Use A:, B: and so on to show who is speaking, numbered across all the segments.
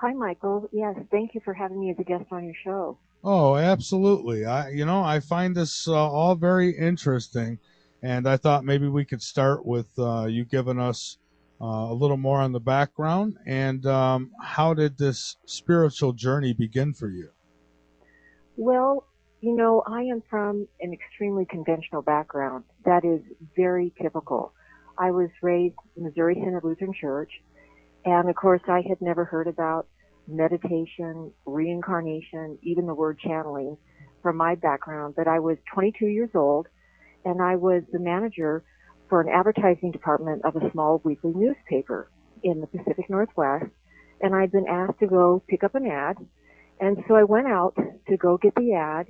A: Hi, Michael. Yes, thank you for having me as a guest on your show.
B: Oh, absolutely. I find this all very interesting, and I thought maybe we could start with you giving us a little more on the background and how did this spiritual journey begin for you?
A: Well, I am from an extremely conventional background. That is very typical. I was raised in Missouri Synod Lutheran Church, and of course, I had never heard about meditation, reincarnation, even the word channeling from my background. But I was 22 years old, and I was the manager for an advertising department of a small weekly newspaper in the Pacific Northwest, and I'd been asked to go pick up an ad. And so I went out to go get the ad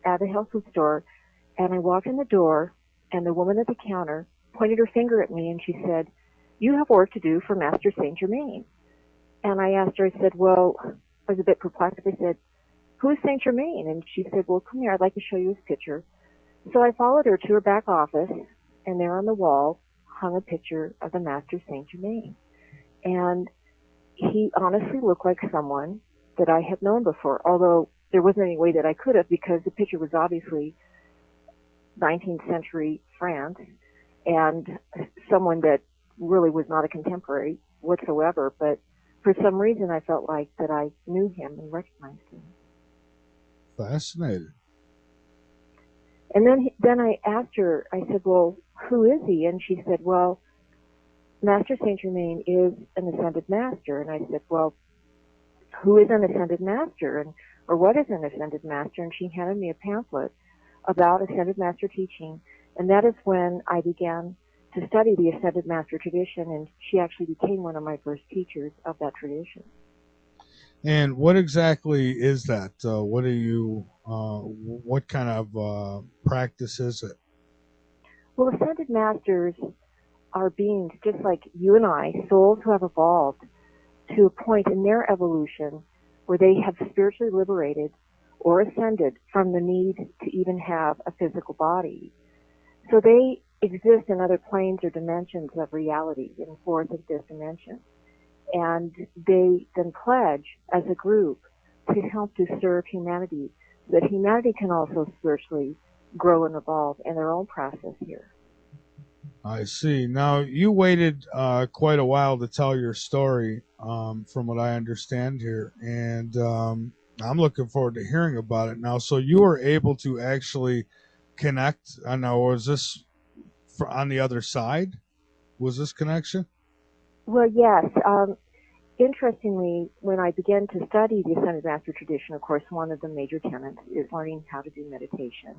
A: at a health food store, and I walked in the door, and the woman at the counter pointed her finger at me, and she said, "You have work to do for Master Saint Germain." And I asked her, I said, well, I was a bit perplexed. I said, "Who is Saint Germain?" And she said, "Well, come here, I'd like to show you his picture." So I followed her to her back office, and there on the wall hung a picture of the Master Saint Germain. And he honestly looked like someone that I had known before, although there wasn't any way that I could have, because the picture was obviously 19th century France and someone that really was not a contemporary whatsoever. But for some reason, I felt like that I knew him and recognized him.
B: Fascinating.
A: And then I asked her, I said, "Well, who is he?" And she said, "Well, Master Saint Germain is an ascended master." And I said, "Well, who is an ascended master, and or what is an ascended master?" And she handed me a pamphlet about ascended master teaching, and that is when I began to study the ascended master tradition, and she actually became one of my first teachers of that tradition.
B: And what exactly is that? What kind of practice is it?
A: Well, ascended masters are beings just like you and I, souls who have evolved to a point in their evolution where they have spiritually liberated or ascended from the need to even have a physical body. So they exist in other planes or dimensions of reality, in fourth and fifth dimension. And they then pledge as a group to help to serve humanity, so that humanity can also spiritually grow and evolve in their own process here.
B: I see. Now, you waited quite a while to tell your story, from what I understand here, and I'm looking forward to hearing about it now. So, you were able to actually connect. I know, was this on the other side? Was this connection?
A: Well, yes. Interestingly, when I began to study the Ascended Master tradition, of course, one of the major tenets is learning how to do meditation.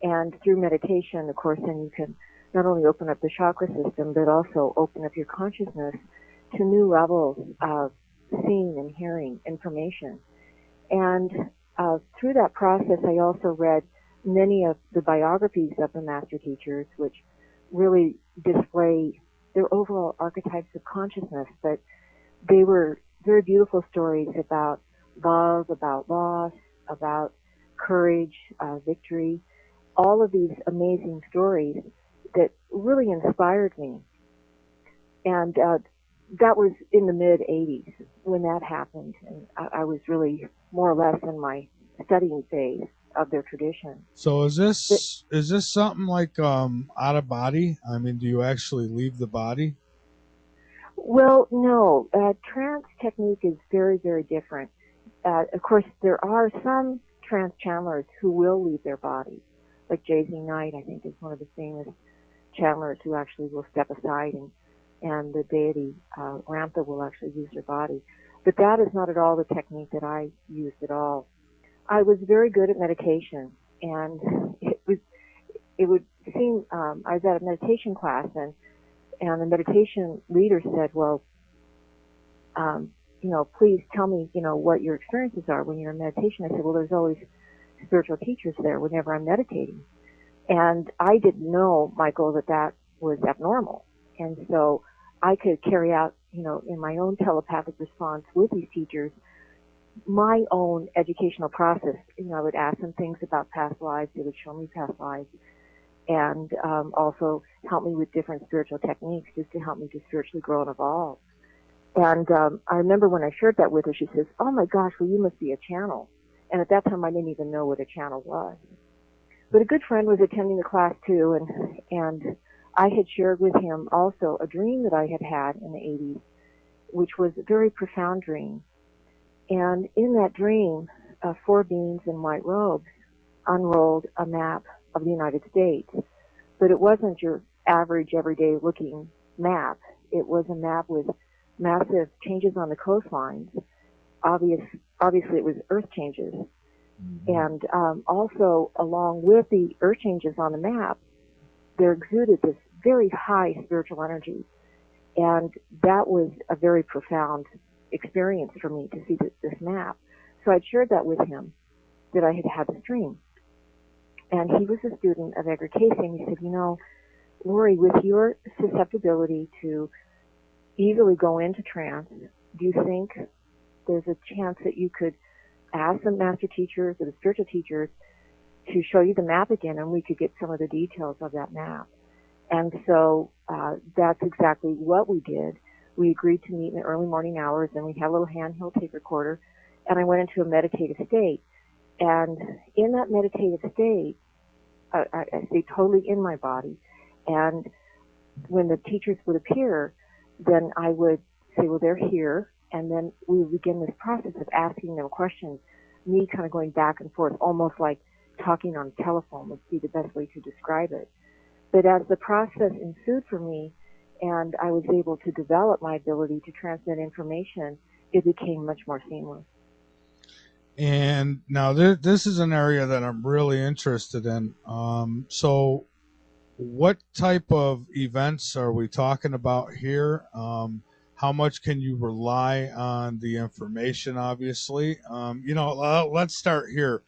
A: And through meditation, of course, then you can not only open up the chakra system, but also open up your consciousness to new levels of seeing and hearing information. And through that process, I also read many of the biographies of the master teachers, which really display their overall archetypes of consciousness. But they were very beautiful stories about love, about loss, about courage, victory, all of these amazing stories that really inspired me. And that was in the mid-'80s when that happened. And I was really more or less in my studying phase of their tradition.
B: So, is
A: But,
B: this something like out of body? I mean, do you actually leave the body?
A: well, no, trance technique is very, very different. Of course, there are some trance channelers who will leave their body, like J.Z. Knight, I think, is one of the famous channelers who actually will step aside, and the deity Ramtha will actually use their body. But that is not at all the technique that I used at all. I was very good at meditation, and it would seem I was at a meditation class, and the meditation leader said, "Well, please tell me, what your experiences are when you're in meditation." I said, "Well, there's always spiritual teachers there whenever I'm meditating." And I didn't know, Michael, that was abnormal. And so I could carry out, in my own telepathic response with these teachers, my own educational process. I would ask them things about past lives. They would show me past lives, and also help me with different spiritual techniques just to help me to spiritually grow and evolve. And I remember when I shared that with her, she says, "Oh my gosh, well, you must be a channel." And at that time, I didn't even know what a channel was. But a good friend was attending the class too, and I had shared with him also a dream that I had had in the 80s, which was a very profound dream. And in that dream, four beings in white robes unrolled a map of the United States. But it wasn't your average, everyday looking map. It was a map with massive changes on the coastlines. Obviously, it was earth changes. And also, along with the earth changes on the map, there exuded this very high spiritual energy. And that was a very profound experience for me to see this map. So I'd shared that with him, that I had had this dream. And he was a student of Edgar Cayce, and he said, "You know, Lori, with your susceptibility to easily go into trance, do you think there's a chance that you could ask the master teachers or the spiritual teachers to show you the map again, and we could get some of the details of that map?" And so that's exactly what we did. We agreed to meet in the early morning hours, and we had a little handheld tape recorder, and I went into a meditative state. And in that meditative state, I stayed totally in my body. And when the teachers would appear, then I would say, "Well, they're here." And then we would begin this process of asking them questions, me kind of going back and forth, almost like talking on a telephone would be the best way to describe it. But as the process ensued for me, and I was able to develop my ability to transmit information, it became much more seamless.
B: And now this is an area that I'm really interested in. So what type of events are we talking about here? How much can you rely on the information, obviously? Let's start here.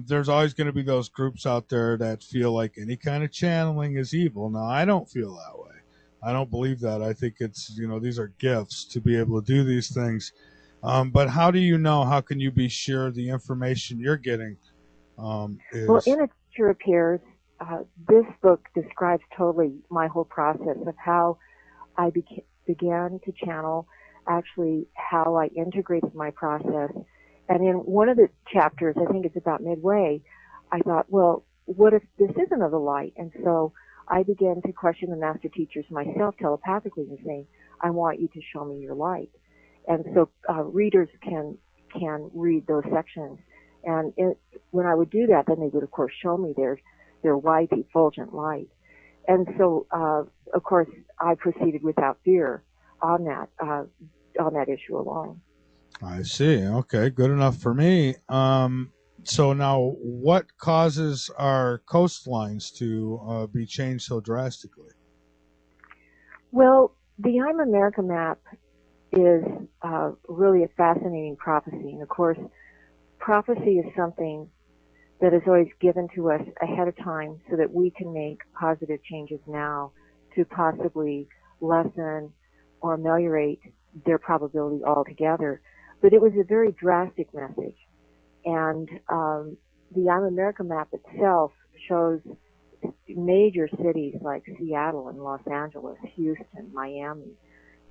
B: There's always going to be those groups out there that feel like any kind of channeling is evil. Now, I don't feel that way. I don't believe that. I think it's, these are gifts to be able to do these things. But how do you know? How can you be sure the information you're getting is...
A: Well, in A Teacher Appears, this book describes totally my whole process of how I began to channel, actually how I integrated my process. And in one of the chapters, I think it's about midway, I thought, well, what if this isn't of the light? And so I began to question the master teachers myself telepathically and saying, "I want you to show me your light." And so readers can read those sections. And when I would do that, then they would, of course, show me their white, effulgent light. And so, of course, I proceeded without fear on that issue alone.
B: I see. Okay, good enough for me. So now, what causes our coastlines to be changed so drastically?
A: Well, the I'm America map is really a fascinating prophecy. And of course, prophecy is something that is always given to us ahead of time so that we can make positive changes now to possibly lessen or ameliorate their probability altogether. But it was a very drastic message. And the I'm America map itself shows major cities like Seattle and Los Angeles, Houston, Miami,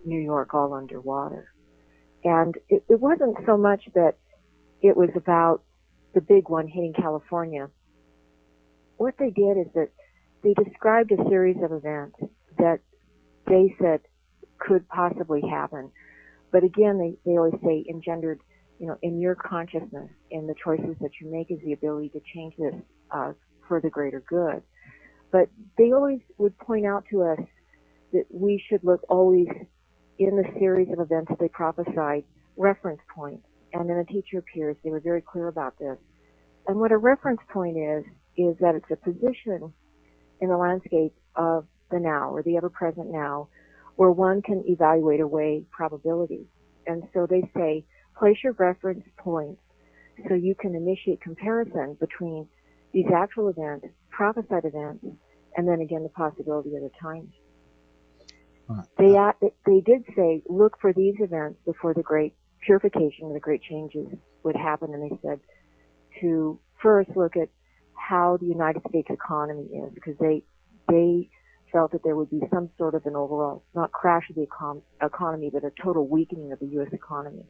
A: New York, all underwater. And it wasn't so much that it was about the big one hitting California. What they did is that they described a series of events that they said could possibly happen. But again, they always say engendered, in your consciousness, in the choices that you make, is the ability to change this for the greater good. But they always would point out to us that we should look always in the series of events they prophesied, reference points. And in A Teacher Appears, they were very clear about this. And what a reference point is that it's a position in the landscape of the now, or the ever-present now, where one can evaluate or weigh probability. And so they say, place your reference points so you can initiate comparison between these actual events, prophesied events, and then again the possibility of the times. They did say, look for these events before the great purification, the great changes would happen. And they said to first look at how the United States economy is, because they felt that there would be some sort of an overall, not crash of the economy, but a total weakening of the U.S. economy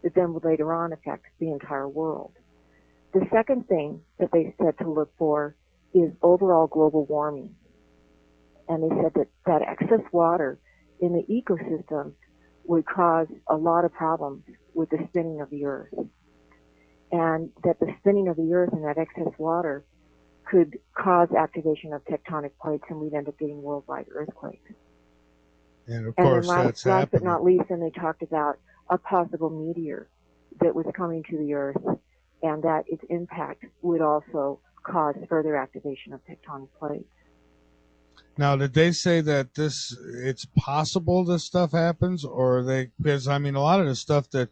A: that then would later on affect the entire world. The second thing that they said to look for is overall global warming. And they said that excess water in the ecosystem would cause a lot of problems with the spinning of the earth. And that the spinning of the earth and that excess water could cause activation of tectonic plates, and we'd end up getting worldwide earthquakes.
B: And of course, that's happening.
A: Last but not least, then they talked about a possible meteor that was coming to the earth, and that its impact would also cause further activation of tectonic plates.
B: Now, did they say that it's possible this stuff happens, or because I mean, a lot of the stuff that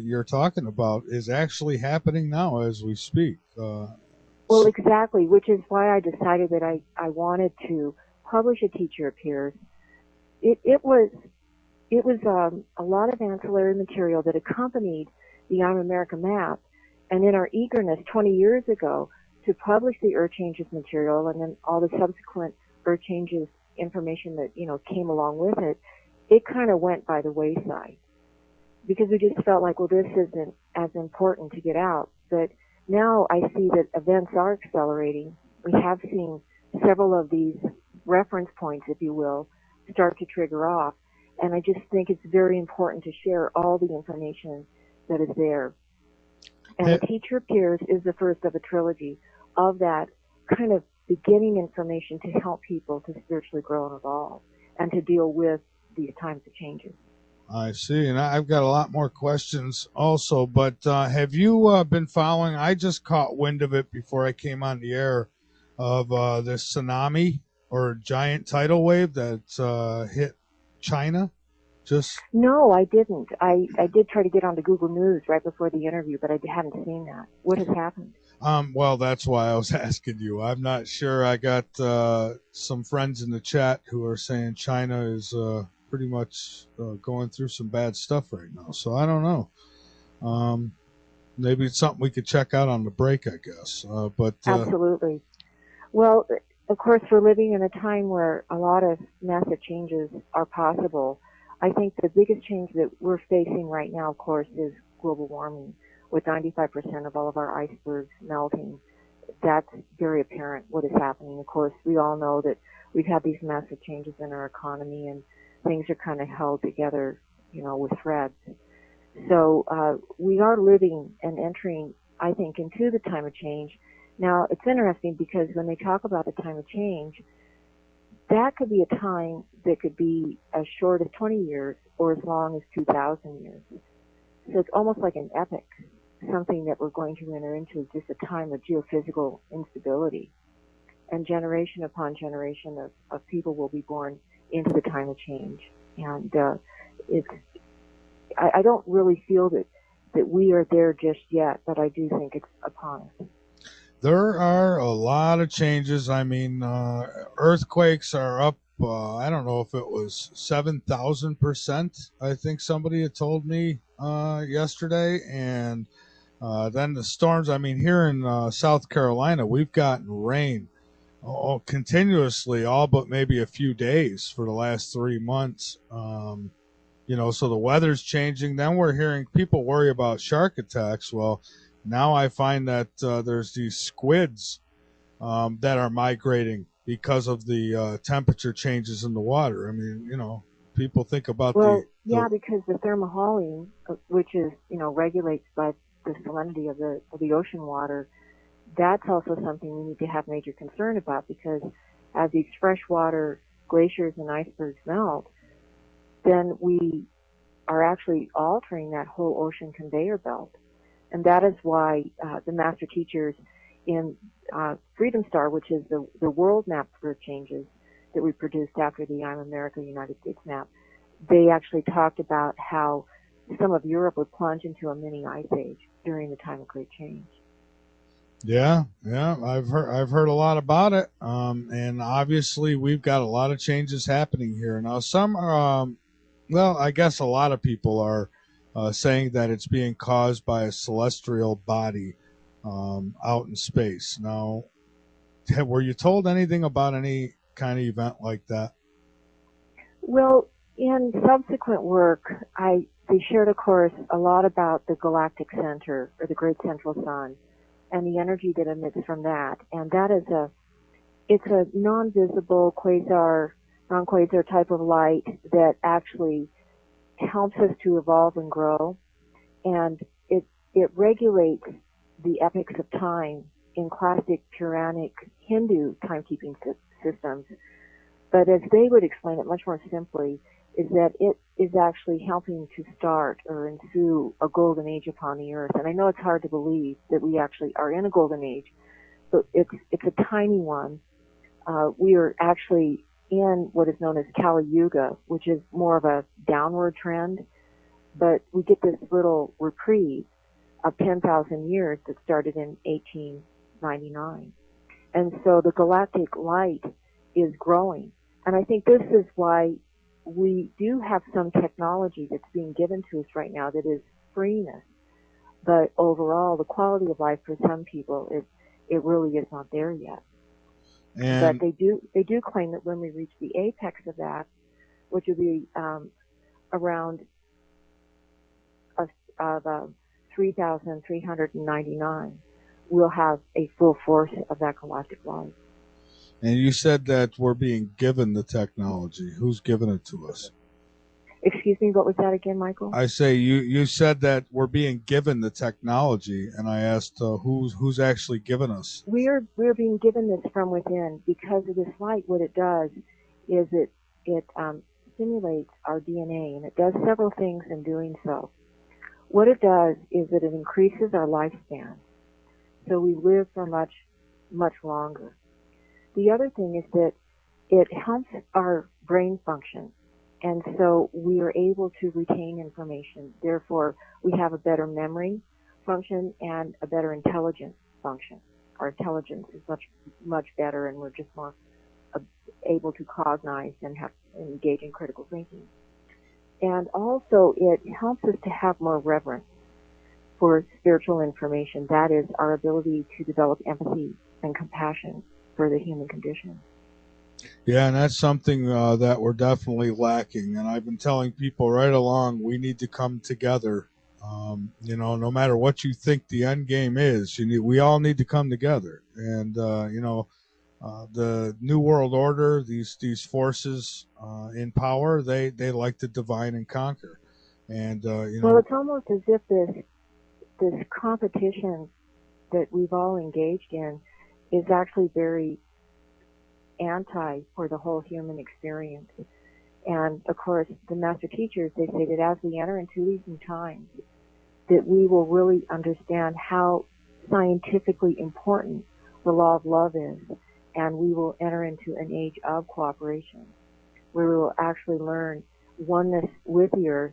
B: you're talking about is actually happening now as we speak.
A: Well, exactly, which is why I decided that I wanted to publish a Teacher Appears. It was a lot of ancillary material that accompanied the I'm America map, and in our eagerness 20 years ago to publish the Earth Changes material and then all the subsequent Earth Changes information that, came along with it, it kind of went by the wayside because we just felt like, well, this isn't as important to get out. But now I see that events are accelerating. We have seen several of these reference points, if you will, start to trigger off. And I just think it's very important to share all the information that is there. And The Teacher Appears is the first of a trilogy of that kind of beginning information to help people to spiritually grow and evolve and to deal with these times of changes.
B: I see, and I've got a lot more questions also, but have you been following? I just caught wind of it before I came on the air of this tsunami or giant tidal wave that hit China.
A: No, I didn't. I did try to get onto Google News right before the interview, but I hadn't seen that. What has happened?
B: Well, that's why I was asking you. I'm not sure. I got some friends in the chat who are saying China is pretty much going through some bad stuff right now. So I don't know. Maybe it's something we could check out on the break, I guess. But
A: absolutely. Well, of course, we're living in a time where a lot of massive changes are possible. I think the biggest change that we're facing right now, of course, is global warming, with 95% of all of our icebergs melting. That's very apparent what is happening. Of course, we all know that we've had these massive changes in our economy, and things are kind of held together, with threads. So we are living and entering, I think, into the time of change. Now, it's interesting because when they talk about the time of change, that could be a time that could be as short as 20 years or as long as 2,000 years. So it's almost like an epic, something that we're going to enter into, just a time of geophysical instability. And generation upon generation of people will be born into the time of change. And I don't really feel that we are there just yet, but I do think it's upon us.
B: There are a lot of changes. I mean, earthquakes are up, I don't know if it was 7,000%, I think somebody had told me yesterday. And then the storms, I mean, here in South Carolina, we've gotten rain continuously, all but maybe a few days for the last 3 months. So the weather's changing. Then we're hearing people worry about shark attacks. Well, now I find that there's these squids that are migrating because of the temperature changes in the water. I mean, people think about
A: because the thermohaline, which is, regulates by the salinity of the ocean water, that's also something we need to have major concern about, because as these freshwater glaciers and icebergs melt, then we are actually altering that whole ocean conveyor belt. And that is why the master teachers in Freedom Star, which is the world map for changes that we produced after the I'm America United States map, they actually talked about how some of Europe would plunge into a mini ice age during the time of great change.
B: Yeah, I've heard a lot about it, and obviously we've got a lot of changes happening here now. Some are, I guess a lot of people are saying that it's being caused by a celestial body out in space. Now, were you told anything about any kind of event like that?
A: Well, in subsequent work, they shared, of course, a lot about the galactic center, or the great central sun, and the energy that emits from that. And that is it's a non-visible non-quasar type of light that actually helps us to evolve and grow. And it regulates the epochs of time in classic Puranic Hindu timekeeping systems. But as they would explain it much more simply, is that it is actually helping to start or ensue a golden age upon the earth. And I know it's hard to believe that we actually are in a golden age, but it's a tiny one. We are actually in what is known as Kali Yuga, which is more of a downward trend, but we get this little reprieve of 10,000 years that started in 1899. And so the galactic light is growing. And I think this is why we do have some technology that's being given to us right now that is freeing us. But overall, the quality of life for some people, it really is not there yet.
B: And
A: but they do claim that when we reach the apex of that, which would be around 3,399, we'll have a full force of that galactic light.
B: And you said that we're being given the technology. Who's given it to us?
A: Excuse me, what was that again, Michael?
B: I say you said that we're being given the technology, and I asked who's actually given us.
A: We're being given this from within because of this light. What it does is it stimulates our DNA, and it does several things in doing so. What it does is that it increases our lifespan, so we live for much, much longer. The other thing is that it helps our brain function, and so we are able to retain information. Therefore, we have a better memory function and a better intelligence function. Our intelligence is much, much better, and we're just more able to cognize and engage in critical thinking. And also, it helps us to have more reverence for spiritual information. That is our ability to develop empathy and compassion for the human condition.
B: Yeah, and that's something that we're definitely lacking. And I've been telling people right along, we need to come together. No matter what you think the end game is, we all need to come together. And the New World Order, these forces in power, they like to divide and conquer. And
A: well, it's almost as if this competition that we've all engaged in is actually very anti for the whole human experience. And of course, the master teachers, they say that as we enter into these new times, that we will really understand how scientifically important the law of love is, and we will enter into an age of cooperation, where we will actually learn oneness with the earth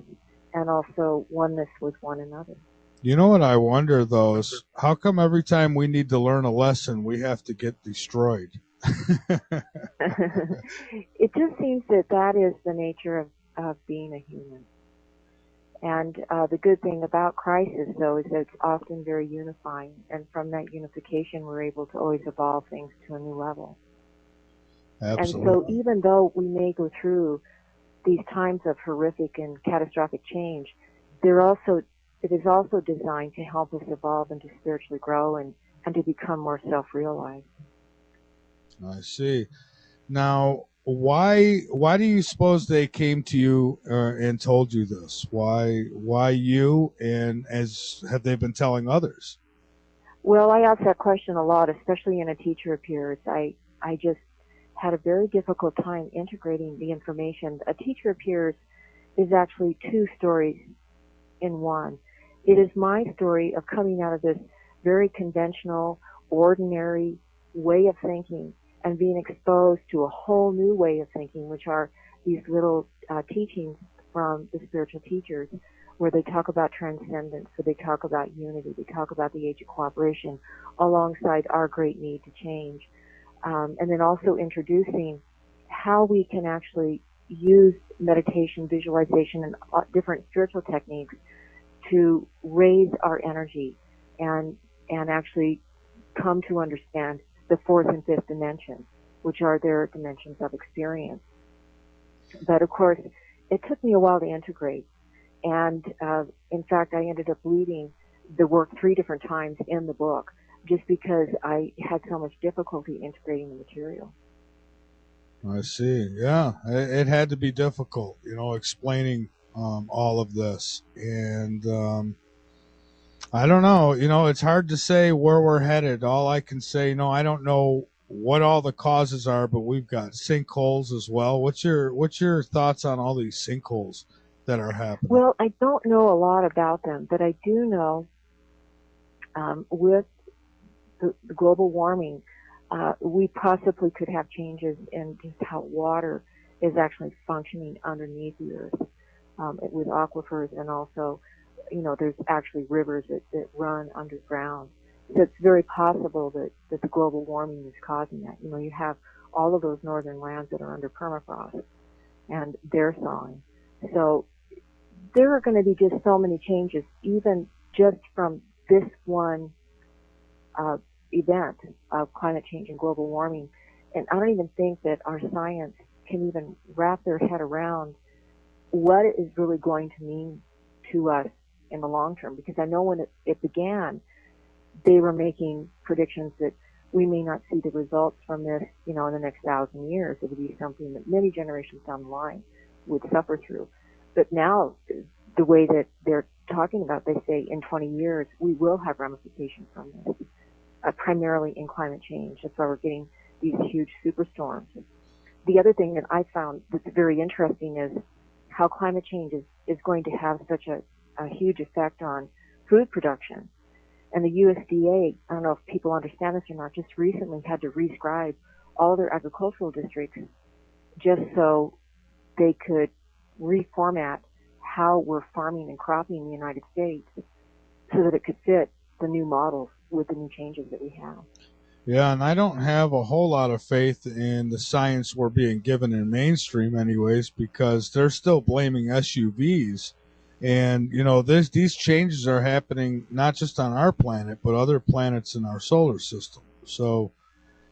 A: and also oneness with one another.
B: You know what I wonder, though, is how come every time we need to learn a lesson, we have to get destroyed?
A: It just seems that is the nature of being a human. And the good thing about crisis, though, is that it's often very unifying. And from that unification, we're able to always evolve things to a new level.
B: Absolutely.
A: And so even though we may go through these times of horrific and catastrophic change, it is also designed to help us evolve and to spiritually grow and to become more self-realized.
B: I see. Now, why do you suppose they came to you and told you this? Why you, and as have they been telling others?
A: Well, I ask that question a lot, especially in a teacher appears. I just had a very difficult time integrating the information. A teacher appears is actually two stories in one. It is my story of coming out of this very conventional, ordinary way of thinking and being exposed to a whole new way of thinking, which are these little teachings from the spiritual teachers, where they talk about transcendence, where they talk about unity, they talk about the age of cooperation, alongside our great need to change. And then also introducing how we can actually use meditation, visualization, and different spiritual techniques to raise our energy and actually come to understand the fourth and fifth dimension which are their dimensions of experience. But of course, it took me a while to integrate. And in fact, I ended up leading the work 3 different times in the book just because I had so much difficulty integrating the material.
B: I see. Yeah, it had to be difficult, explaining all of this. And I don't know, it's hard to say where we're headed. All I can say, I don't know what all the causes are, but we've got sinkholes as well. What's your thoughts on all these sinkholes that are happening?
A: Well, I don't know a lot about them, but I do know with the global warming, we possibly could have changes in just how water is actually functioning underneath the earth with aquifers, and also, there's actually rivers that run underground. So it's very possible that the global warming is causing that. You have all of those northern lands that are under permafrost, and they're thawing. So there are going to be just so many changes, even just from this one event of climate change and global warming. And I don't even think that our science can even wrap their head around what it is really going to mean to us in the long term. Because I know when it began, they were making predictions that we may not see the results from this, in the next 1,000 years. It would be something that many generations down the line would suffer through. But now, the way that they're talking about, they say in 20 years, we will have ramifications from this, primarily in climate change. That's why we're getting these huge superstorms. The other thing that I found that's very interesting is how climate change is going to have such a huge effect on food production. And the USDA, I don't know if people understand this or not, just recently had to rescribe all their agricultural districts just so they could reformat how we're farming and cropping in the United States so that it could fit the new models with the new changes that we have.
B: Yeah, and I don't have a whole lot of faith in the science we're being given in mainstream anyways, because they're still blaming SUVs. And, these changes are happening not just on our planet, but other planets in our solar system. So,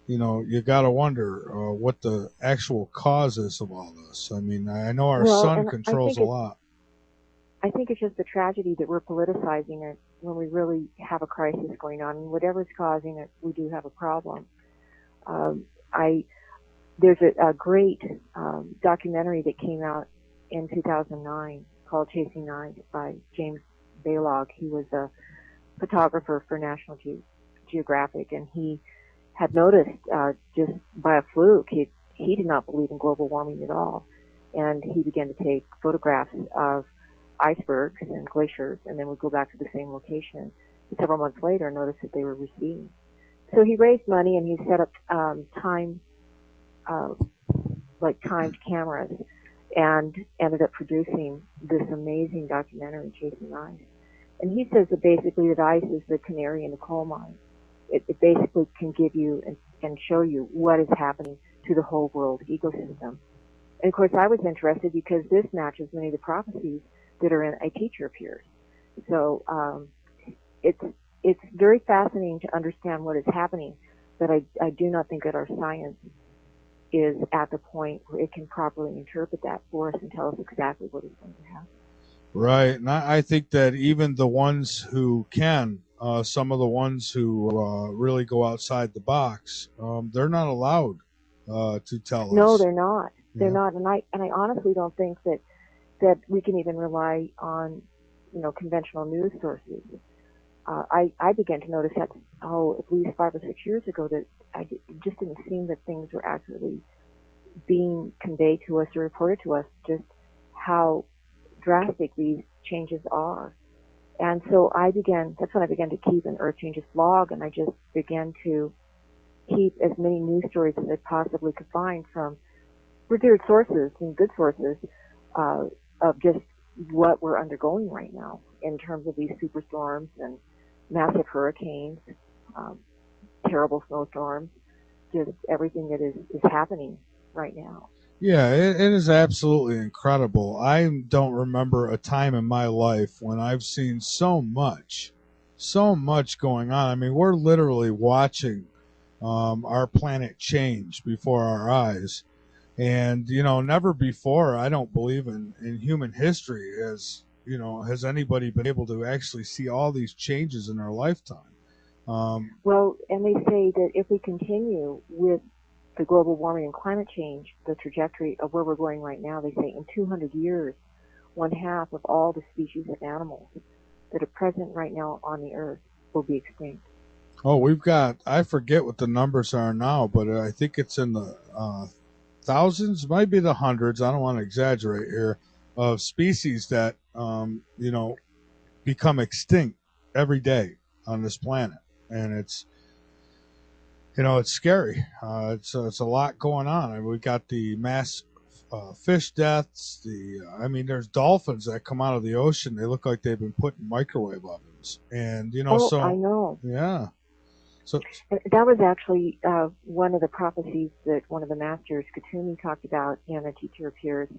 B: you got to wonder what the actual cause is of all this. I mean, I know our sun controls a lot.
A: I think it's just the tragedy that we're politicizing it when we really have a crisis going on. And whatever's causing it, we do have a problem. There's a great documentary that came out in 2009 called Chasing Night by James Baylog. He was a photographer for National Geographic, and he had noticed just by a fluke, he did not believe in global warming at all. And he began to take photographs of icebergs and glaciers, and then would go back to the same location. Several months later, noticed that they were receding. So he raised money, and he set up timed cameras, and ended up producing this amazing documentary, Chasing Ice. And he says that basically that ice is the canary in the coal mine. It basically can give you and show you what is happening to the whole world ecosystem. And of course, I was interested because this matches many of the prophecies that are in A Teacher Appears. So it's very fascinating to understand what is happening, but I do not think that our science is at the point where it can properly interpret that for us and tell us exactly what is going to happen.
B: Right, and I think that even the ones who can, some of the ones who really go outside the box, they're not allowed to tell us.
A: No, they're not. They're not, and I honestly don't think that we can even rely on, conventional news sources. I began to notice that, at least 5 or 6 years ago, that it just didn't seem that things were accurately being conveyed to us or reported to us, just how drastic these changes are. And so that's when I began to keep an Earth Changes blog, and I just began to keep as many news stories as I possibly could find from revered sources and good sources of just what we're undergoing right now in terms of these superstorms and massive hurricanes, terrible snowstorms, just everything that is happening right now.
B: Yeah, it is absolutely incredible. I don't remember a time in my life when I've seen so much going on. I mean, we're literally watching our planet change before our eyes. And, never before, I don't believe in human history has anybody been able to actually see all these changes in their lifetime.
A: Well, and they say that if we continue with the global warming and climate change, the trajectory of where we're going right now, they say in 200 years, one half of all the species of animals that are present right now on the earth will be extinct.
B: Oh, I forget what the numbers are now, but I think it's in the thousands, might be the hundreds. I don't want to exaggerate here, of species that, become extinct every day on this planet. And it's scary. It's a lot going on. I mean, we got the mass fish deaths. There's dolphins that come out of the ocean. They look like they've been put in microwave ovens. And,
A: I know.
B: Yeah. So
A: that was actually one of the prophecies that one of the masters, Katumi, talked about in A Teacher Appears.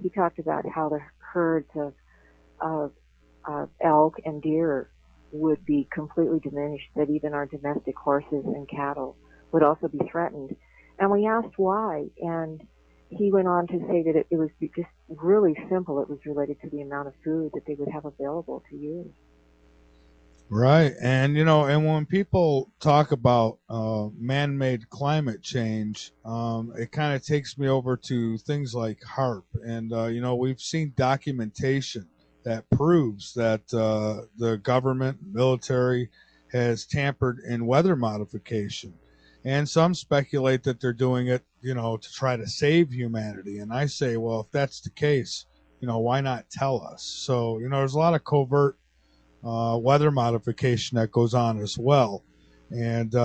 A: He talked about how the herds of elk and deer would be completely diminished, that even our domestic horses and cattle would also be threatened. And we asked why, and he went on to say that it was just really simple. It was related to the amount of food that they would have available to use.
B: right. And when people talk about man-made climate change, it kind of takes me over to things like HARP. And, we've seen documentation that proves that the government, military, has tampered in weather modification. And some speculate that they're doing it, to try to save humanity. And I say, well, if that's the case, why not tell us? So, there's a lot of covert weather modification that goes on as well. And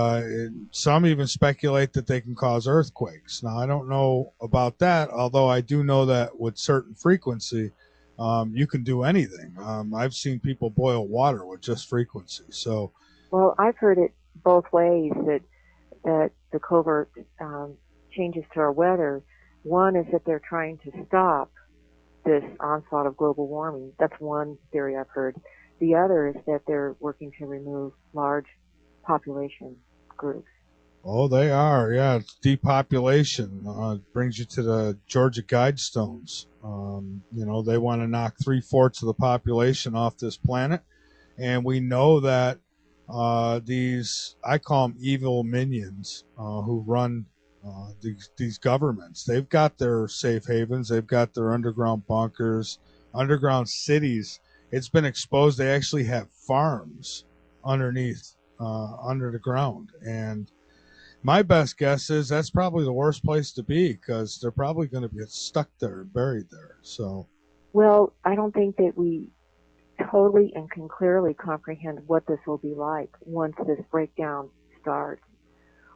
B: some even speculate that they can cause earthquakes. Now, I don't know about that, although I do know that with certain frequency, you can do anything. I've seen people boil water with just frequency. So,
A: well, I've heard it both ways, that the covert changes to our weather. One is that they're trying to stop this onslaught of global warming. That's one theory I've heard. The other is that they're working to remove large population groups.
B: Oh, they are. Yeah, it's depopulation. Brings you to the Georgia Guidestones. They want to knock 3/4 of the population off this planet. And we know that I call them evil minions who run these governments. They've got their safe havens. They've got their underground bunkers, underground cities. It's been exposed. They actually have farms underneath, under the ground. And my best guess is that's probably the worst place to be, because they're probably going to get stuck there, buried there. So,
A: well, I don't think that we totally and can clearly comprehend what this will be like once this breakdown starts.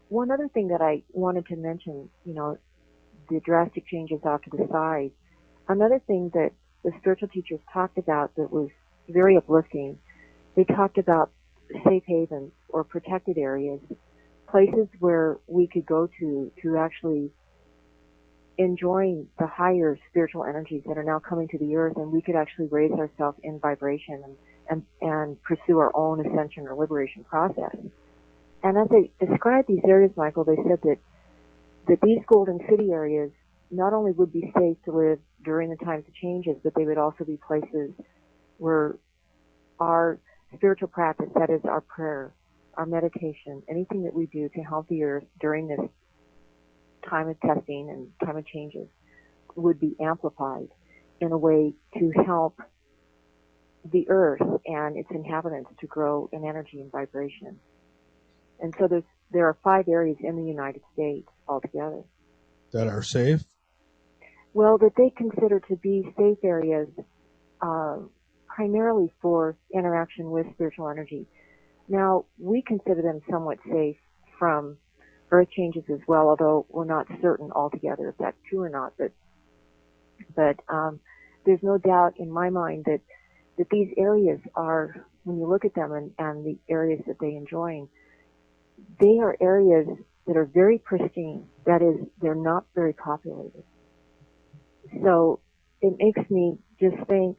A: One other thing that I wanted to mention, the drastic changes off to the side. Another thing that the spiritual teachers talked about that was very uplifting, they talked about safe havens or protected areas, places where we could go to actually enjoying the higher spiritual energies that are now coming to the earth, and we could actually raise ourselves in vibration and pursue our own ascension or liberation process. And as they described these areas, Michael, they said that these Golden City areas not only would be safe to live during the times of changes, but they would also be places where our spiritual practice, that is our prayer, our meditation, anything that we do to help the earth during this time of testing and time of changes, would be amplified in a way to help the earth and its inhabitants to grow in energy and vibration. And so there are 5 areas in the United States altogether
B: that are safe?
A: Well, that they consider to be safe areas primarily for interaction with spiritual energy. Now, we consider them somewhat safe from earth changes as well, although we're not certain altogether if that's true or not. But there's no doubt in my mind that these areas are, when you look at them and the areas that they enjoy, they are areas that are very pristine. That is, they're not very populated. So it makes me just think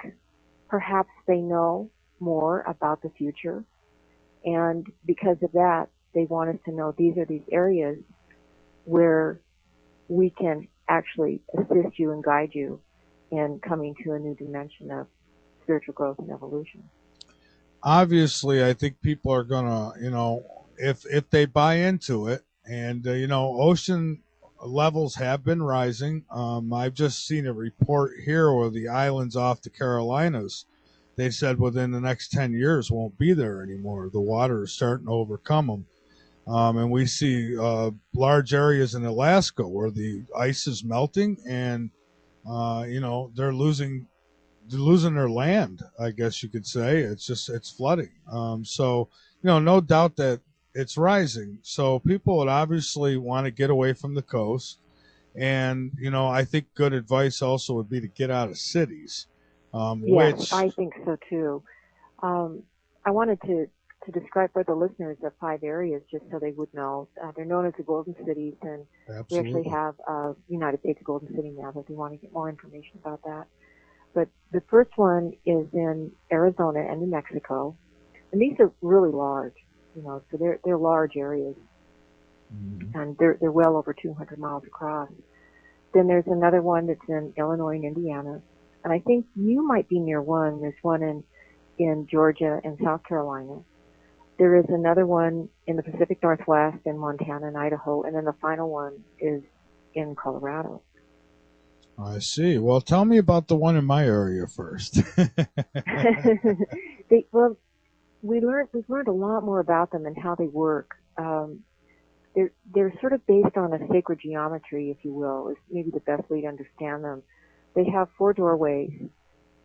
A: perhaps they know more about the future, and because of that, They want us to know these are these areas where we can actually assist you and guide you in coming to a new dimension of spiritual growth and evolution.
B: Obviously, I think people are gonna, if they buy into it, and ocean levels have been rising. I've just seen a report here where the islands off the Carolinas, they said within the next 10 years won't be there anymore. The water is starting to overcome them. And we see large areas in Alaska where the ice is melting, and they're losing their land. I guess you could say it's flooding. So no doubt that it's rising. So people would obviously want to get away from the coast, and I think good advice also would be to get out of cities.
A: Yes,
B: Which
A: I think so too. I wanted to describe for the listeners the 5 areas just so they would know. They're known as the Golden Cities, and we actually have United States Golden City now if you want to get more information about that. But the first one is in Arizona and New Mexico, and these are really large, so they're large areas, and they're well over 200 miles across. Then there's another one that's in Illinois and Indiana, and I think you might be near one. There's one in Georgia and South Carolina. There is another one in the Pacific Northwest in Montana and Idaho, and then the final one is in Colorado.
B: I see. Well, tell me about the one in my area first.
A: We've learned a lot more about them and how they work. They're sort of based on a sacred geometry, if you will, is maybe the best way to understand them. They have 4 doorways,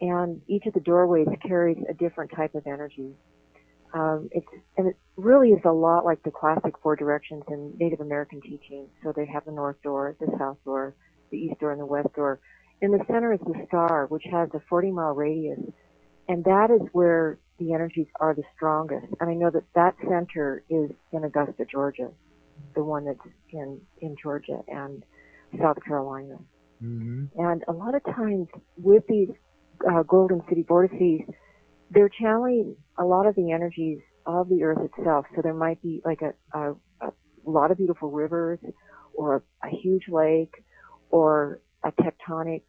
A: and each of the doorways carries a different type of energy. It really is a lot like the classic 4 directions in Native American teaching. So they have the north door, the south door, the east door, and the west door. In the center is the star, which has a 40-mile radius, and that is where the energies are the strongest. And I know that center is in Augusta, Georgia, the one that's in Georgia and South Carolina. Mm-hmm. And a lot of times with these Golden City vortices, they're channeling a lot of the energies of the earth itself. So there might be like a lot of beautiful rivers, or a huge lake, or a tectonic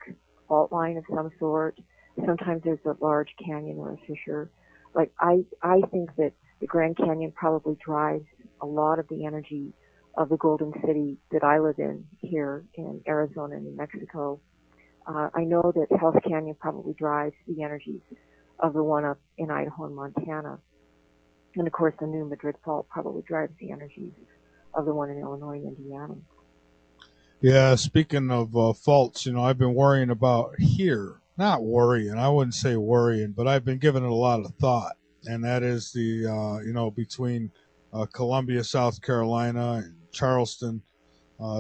A: fault line of some sort. Sometimes there's a large canyon or a fissure. Like I think that the Grand Canyon probably drives a lot of the energy of the Golden City that I live in here in Arizona and New Mexico. I know that Hell's Canyon probably drives the energies of the one up in Idaho and Montana. And of course the New Madrid Fault probably drives the energies of the one in Illinois and Indiana.
B: Yeah, speaking of faults, I've been worrying about here. Not worrying, I wouldn't say worrying, but I've been giving it a lot of thought. And that is the, between Columbia, South Carolina, and Charleston,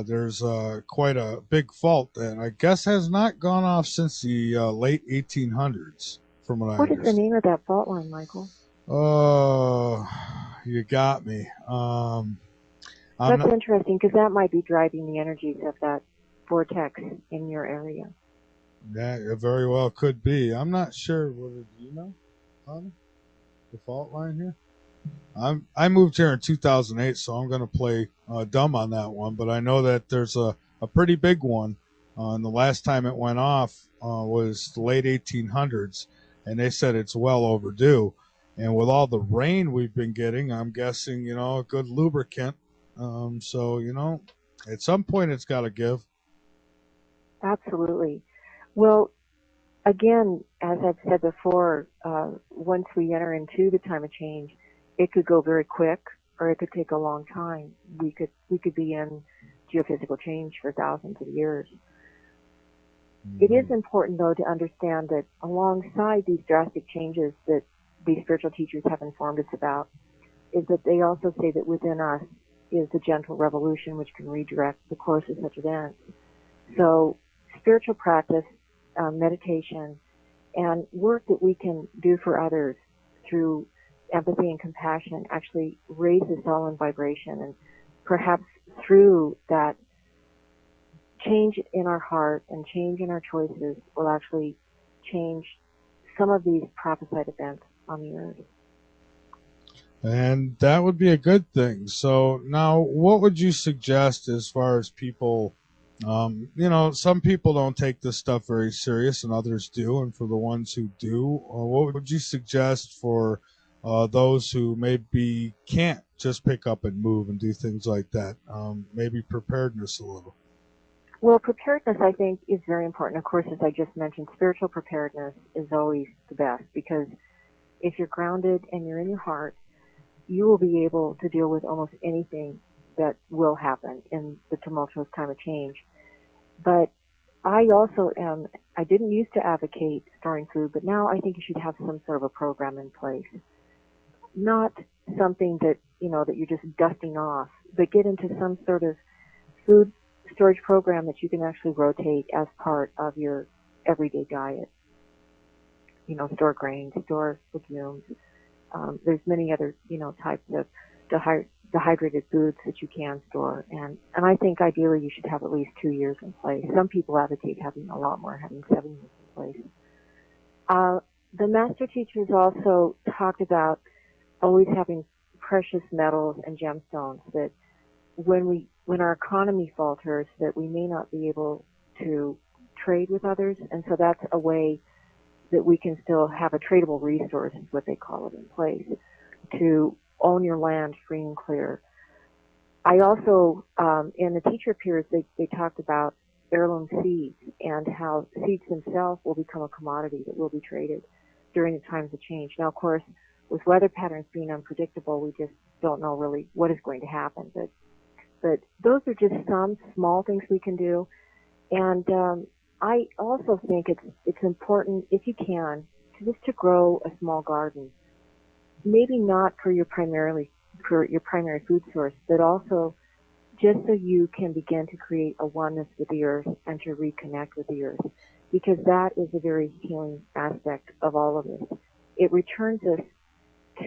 B: there's quite a big fault that I guess has not gone off since the late 1800s, from what I understand.
A: What is the name of that fault line, Michael?
B: Oh, you got me.
A: That's interesting, because that might be driving the energies of that vortex in your area.
B: That very well could be. I'm not sure. Do you know, Honey? The fault line here? I moved here in 2008, so I'm going to play dumb on that one. But I know that there's a pretty big one. And the last time it went off was the late 1800s, and they said it's well overdue. And with all the rain we've been getting, I'm guessing, a good lubricant. So, at some point it's got to give.
A: Absolutely. Well, again, as I've said before, once we enter into the time of change, it could go very quick, or it could take a long time. We could be in geophysical change for thousands of years. Mm-hmm. It is important, though, to understand that alongside these drastic changes that these spiritual teachers have informed us about, is that they also say that within us is the gentle revolution which can redirect the course of such events. So spiritual practice, meditation, and work that we can do for others through empathy and compassion actually raise us all in vibration, and perhaps through that change in our heart and change in our choices will actually change some of these prophesied events on the earth.
B: And that would be a good thing. So now, what would you suggest as far as people? Some people don't take this stuff very serious, and others do. And for the ones who do, what would you suggest for those who maybe can't just pick up and move and do things like that? Maybe preparedness a little.
A: Well, preparedness, I think, is very important. Of course, as I just mentioned, spiritual preparedness is always the best, because if you're grounded and you're in your heart, you will be able to deal with almost anything that will happen in the tumultuous time of change. But I also I didn't used to advocate storing food, but now I think you should have some sort of a program in place. Not something that, that you're just dusting off, but get into some sort of food storage program that you can actually rotate as part of your everyday diet. Store grains, store legumes. There's many other, types of dehydrated foods that you can store. And I think ideally you should have at least 2 years in place. Some people advocate having a lot more, having 7 years in place. The master teachers also talked about always having precious metals and gemstones, that when our economy falters, that we may not be able to trade with others. And so that's a way that we can still have a tradable resource, is what they call it, in place, to own your land free and clear. I also, in the teacher peers, they talked about heirloom seeds and how seeds themselves will become a commodity that will be traded during the times of change. Now, of course, with weather patterns being unpredictable, we just don't know really what is going to happen. But those are just some small things we can do. And I also think it's important, if you can, to grow a small garden. Maybe not for your primary food source, but also just so you can begin to create a oneness with the earth and to reconnect with the earth, because that is a very healing aspect of all of this. It returns us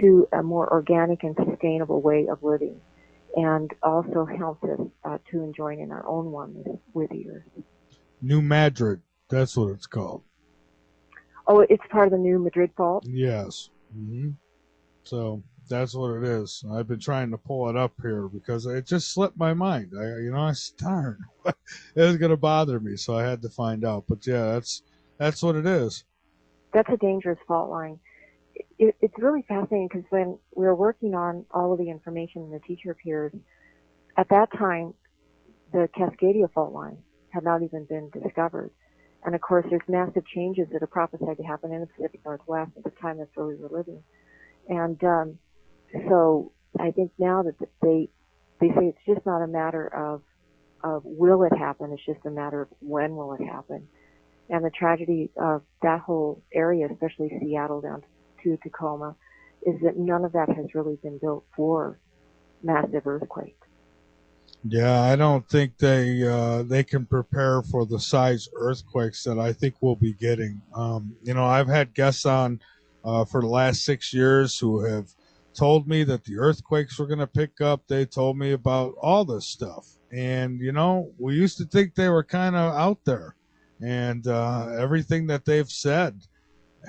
A: to a more organic and sustainable way of living, and also helps us to join in our own oneness with the earth.
B: New Madrid, that's what it's called.
A: Oh, it's part of the New Madrid Fault?
B: Yes. Mm-hmm. So that's what it is. I've been trying to pull it up here because it just slipped my mind. I darn, it was going to bother me, so I had to find out. But yeah, that's what it is.
A: That's a dangerous fault line. It's really fascinating, because when we were working on all of the information in the teacher peers, at that time, the Cascadia fault line had not even been discovered. And of course, there's massive changes that are prophesied to happen in the Pacific Northwest at the time that's where we were living. And so I think now that they say it's just not a matter of will it happen, it's just a matter of when will it happen. And the tragedy of that whole area, especially Seattle down to Tacoma, is that none of that has really been built for massive earthquakes.
B: Yeah, I don't think they can prepare for the size earthquakes that I think we'll be getting. I've had guests on for the last 6 years who have told me that the earthquakes were going to pick up. They told me about all this stuff, and we used to think they were kind of out there, and everything that they've said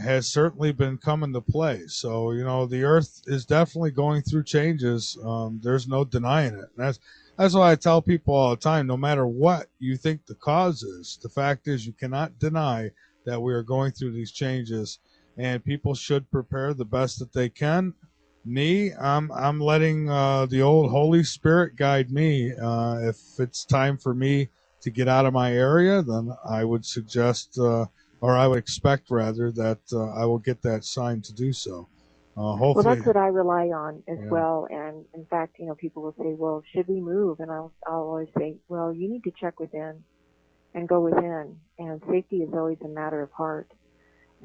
B: has certainly been coming to play. So the earth is definitely going through changes. There's no denying it. And that's why I tell people all the time, no matter what you think the cause is, the fact is you cannot deny that we are going through these changes, and people should prepare the best that they can. I'm letting the old Holy Spirit guide me. If it's time for me to get out of my area, then I would suggest, or I would expect rather, that I will get that sign to do so. Hopefully,
A: well, that's what I rely on as well. And in fact, people will say, well, should we move? And I'll always say, well, you need to check within and go within. And safety is always a matter of heart.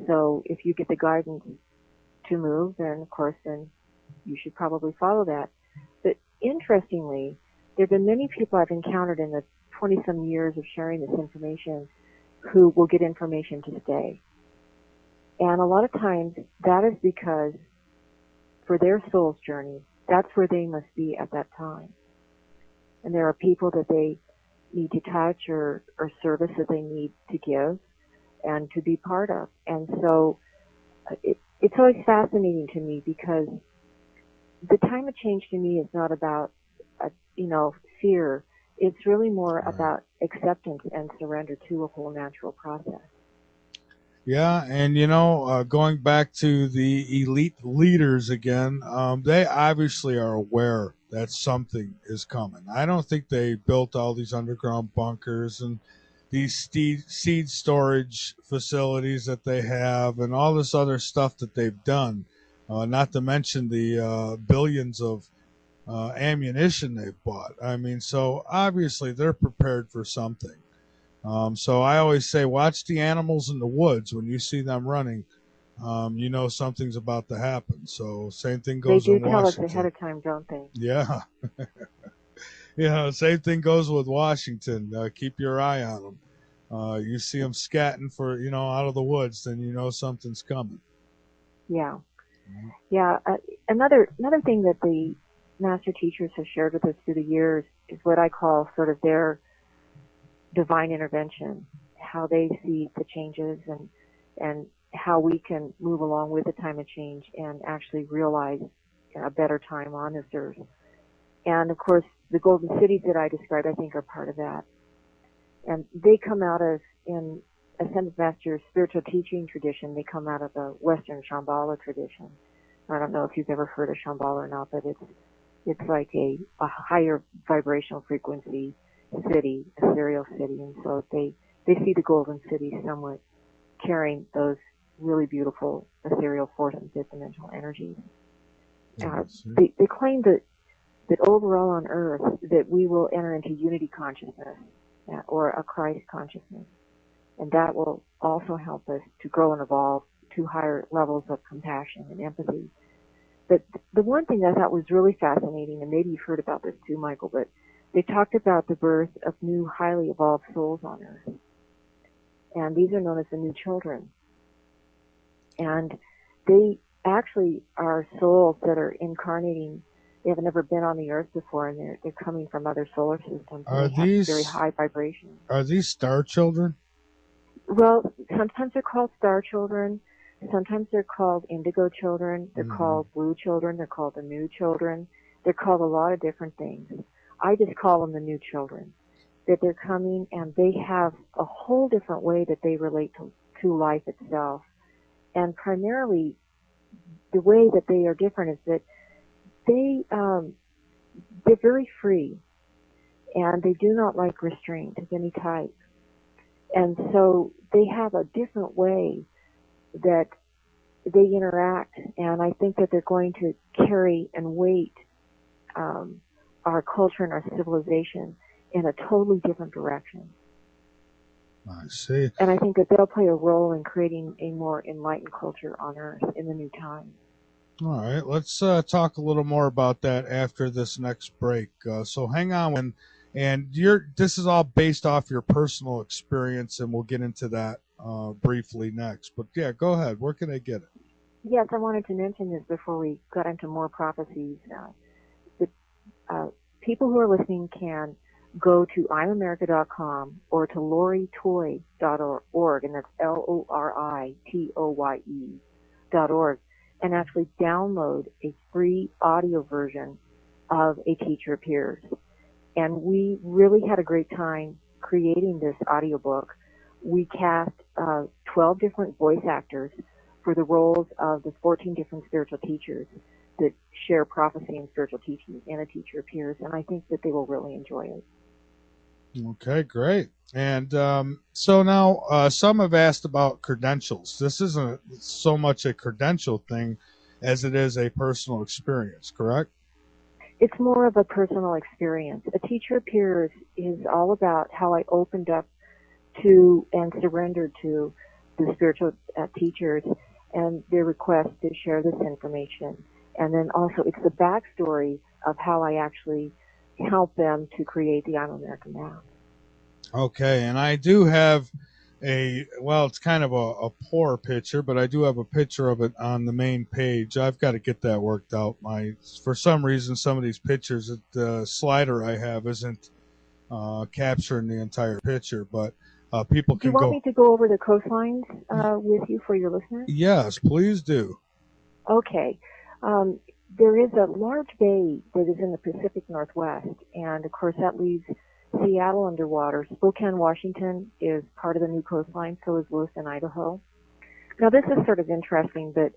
A: So if you get the guidance to move, then of course, then you should probably follow that. But interestingly, there have been many people I've encountered in the 20-some years of sharing this information who will get information to stay. And a lot of times that is because for their soul's journey, that's where they must be at that time. And there are people that they need to touch or service that they need to give and to be part of. And so it's always fascinating to me, because the time of change to me is not about, fear. It's really more
B: Right.
A: about acceptance and surrender to a whole natural process.
B: Yeah, and going back to the elite leaders again, they obviously are aware that something is coming. I don't think they built all these underground bunkers and these seed storage facilities that they have and all this other stuff that they've done, not to mention the billions of ammunition they've bought. I mean, so obviously they're prepared for something. So I always say, watch the animals in the woods. When you see them running, you know something's about to happen. So same thing
A: They
B: goes
A: do
B: in
A: tell us ahead
B: Washington.
A: of time, don't they?
B: Yeah, same thing goes with Washington. Keep your eye on them. You see them scatting for out of the woods, then you know something's coming.
A: Yeah. Yeah. Another thing that the master teachers have shared with us through the years is what I call sort of their divine intervention, how they see the changes and how we can move along with the time of change and actually realize a better time on this earth. And of course, the golden cities that I described, I think, are part of that. And they come out of, in Ascended Master's spiritual teaching tradition, they come out of the Western Shambhala tradition. I don't know if you've ever heard of Shambhala or not, but it's like a higher vibrational frequency city, ethereal city, and so they see the golden city somewhat carrying those really beautiful ethereal fourth and fifth dimensional energies. They claim that overall on Earth that we will enter into unity consciousness or a Christ consciousness, and that will also help us to grow and evolve to higher levels of compassion and empathy. But the one thing I thought was really fascinating, and maybe you've heard about this too, Michael, but they talked about the birth of new highly evolved souls on Earth. And these are known as the new children. And they actually are souls that are incarnating. They have never been on the Earth before, and they're coming from other solar systems.
B: Are
A: they have
B: these
A: very high vibrations.
B: Are these star children?
A: Well, sometimes they're called star children. Sometimes they're called indigo children. They're called blue children. They're called the new children. They're called a lot of different things. I just call them the new children. That they're coming and they have a whole different way that they relate to life itself. And primarily, the way that they are different is that they're very free, and they do not like restraint of any type. And so they have a different way that they interact, and I think that they're going to carry and weight our culture and our civilization in a totally different direction.
B: I see.
A: And I think that they'll play a role in creating a more enlightened culture on Earth in the new time.
B: All right, let's talk a little more about that after this next break. So hang on, and this is all based off your personal experience, and we'll get into that briefly next. But yeah, go ahead. Where can I get it?
A: Yes, I wanted to mention this before we got into more prophecies. People who are listening can go to I'mAmerica.com or to LoriToye.org, and that's LORITOYE.org, and actually download a free audio version of A Teacher Appears. And we really had a great time creating this audiobook. We cast 12 different voice actors for the roles of the 14 different spiritual teachers that share prophecy and spiritual teachings in A Teacher Appears, and I think that they will really enjoy it.
B: Okay, great. And so now some have asked about credentials. This isn't so much a credential thing as it is a personal experience, correct?
A: It's more of a personal experience. A Teacher Appears is all about how I opened up to and surrendered to the spiritual teachers and their request to share this information. And then also it's the backstory of how I actually help them to create the I'm American map.
B: Okay, and I do have it's kind of a poor picture, but I do have a picture of it on the main page. I've got to get that worked out. For some reason, some of these pictures, the slider I have isn't capturing the entire picture, but people can go.
A: Do you want me to go over the coastlines with you for your listeners?
B: Yes, please do.
A: Okay. there is a large bay that is in the Pacific Northwest, and of course that leaves Seattle underwater. Spokane, Washington is part of the new coastline, so is Lewiston, Idaho. Now this is sort of interesting, but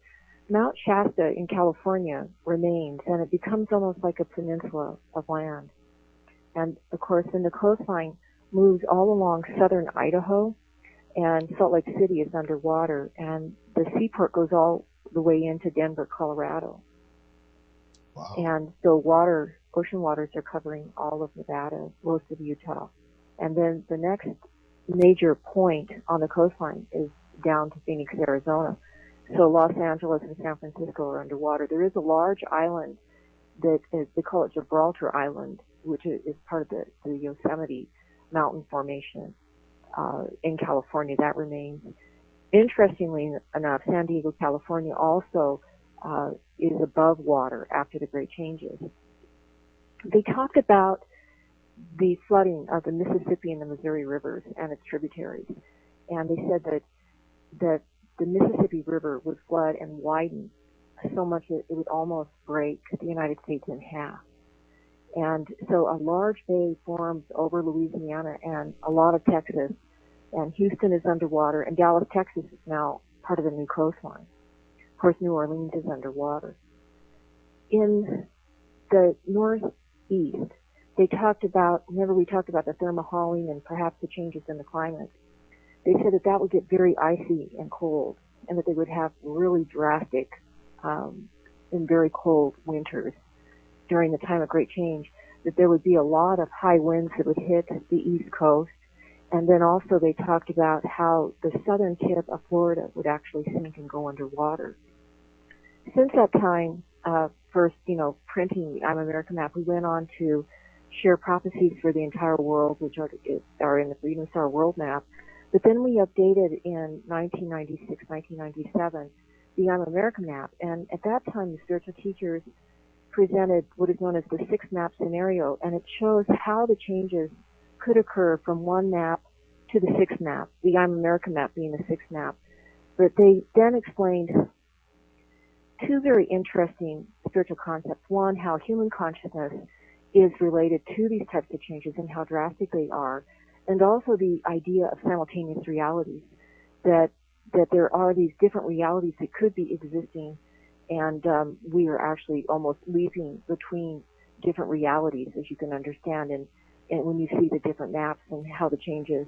A: Mount Shasta in California remains, and it becomes almost like a peninsula of land. And of course, then the coastline moves all along southern Idaho, and Salt Lake City is underwater, and the seaport goes all the way into Denver, Colorado.
B: Wow.
A: And so ocean waters are covering all of Nevada, most of Utah. And then the next major point on the coastline is down to Phoenix, Arizona. So Los Angeles and San Francisco are underwater. There is a large island that is, they call it Gibraltar Island, which is part of the Yosemite mountain formation in California. That remains. Interestingly enough, San Diego, California also is above water after the Great Changes. They talked about the flooding of the Mississippi and the Missouri rivers and its tributaries. And they said that the Mississippi River would flood and widen so much that it would almost break the United States in half. And so a large bay forms over Louisiana and a lot of Texas, and Houston is underwater, and Dallas, Texas is now part of the new coastline. Of course, New Orleans is underwater. In the northeast, they talked about, remember we talked about the thermohaling and perhaps the changes in the climate. They said that would get very icy and cold, and that they would have really drastic and very cold winters during the time of Great Change, that there would be a lot of high winds that would hit the East Coast. And then also they talked about how the southern tip of Florida would actually sink and go underwater. Since that time, first, printing the I'm America map, we went on to share prophecies for the entire world, which are in the Freedom Star World Map. But then we updated in 1996, 1997, the I'm America map. And at that time, the spiritual teachers presented what is known as the six-map scenario, and it shows how the changes could occur from one map to the sixth map, the I'm America map being the sixth map. But they then explained two very interesting spiritual concepts. One, how human consciousness is related to these types of changes and how drastic they are, and also the idea of simultaneous realities, that there are these different realities that could be existing, and we are actually almost leaping between different realities, as you can understand, and when you see the different maps and how the changes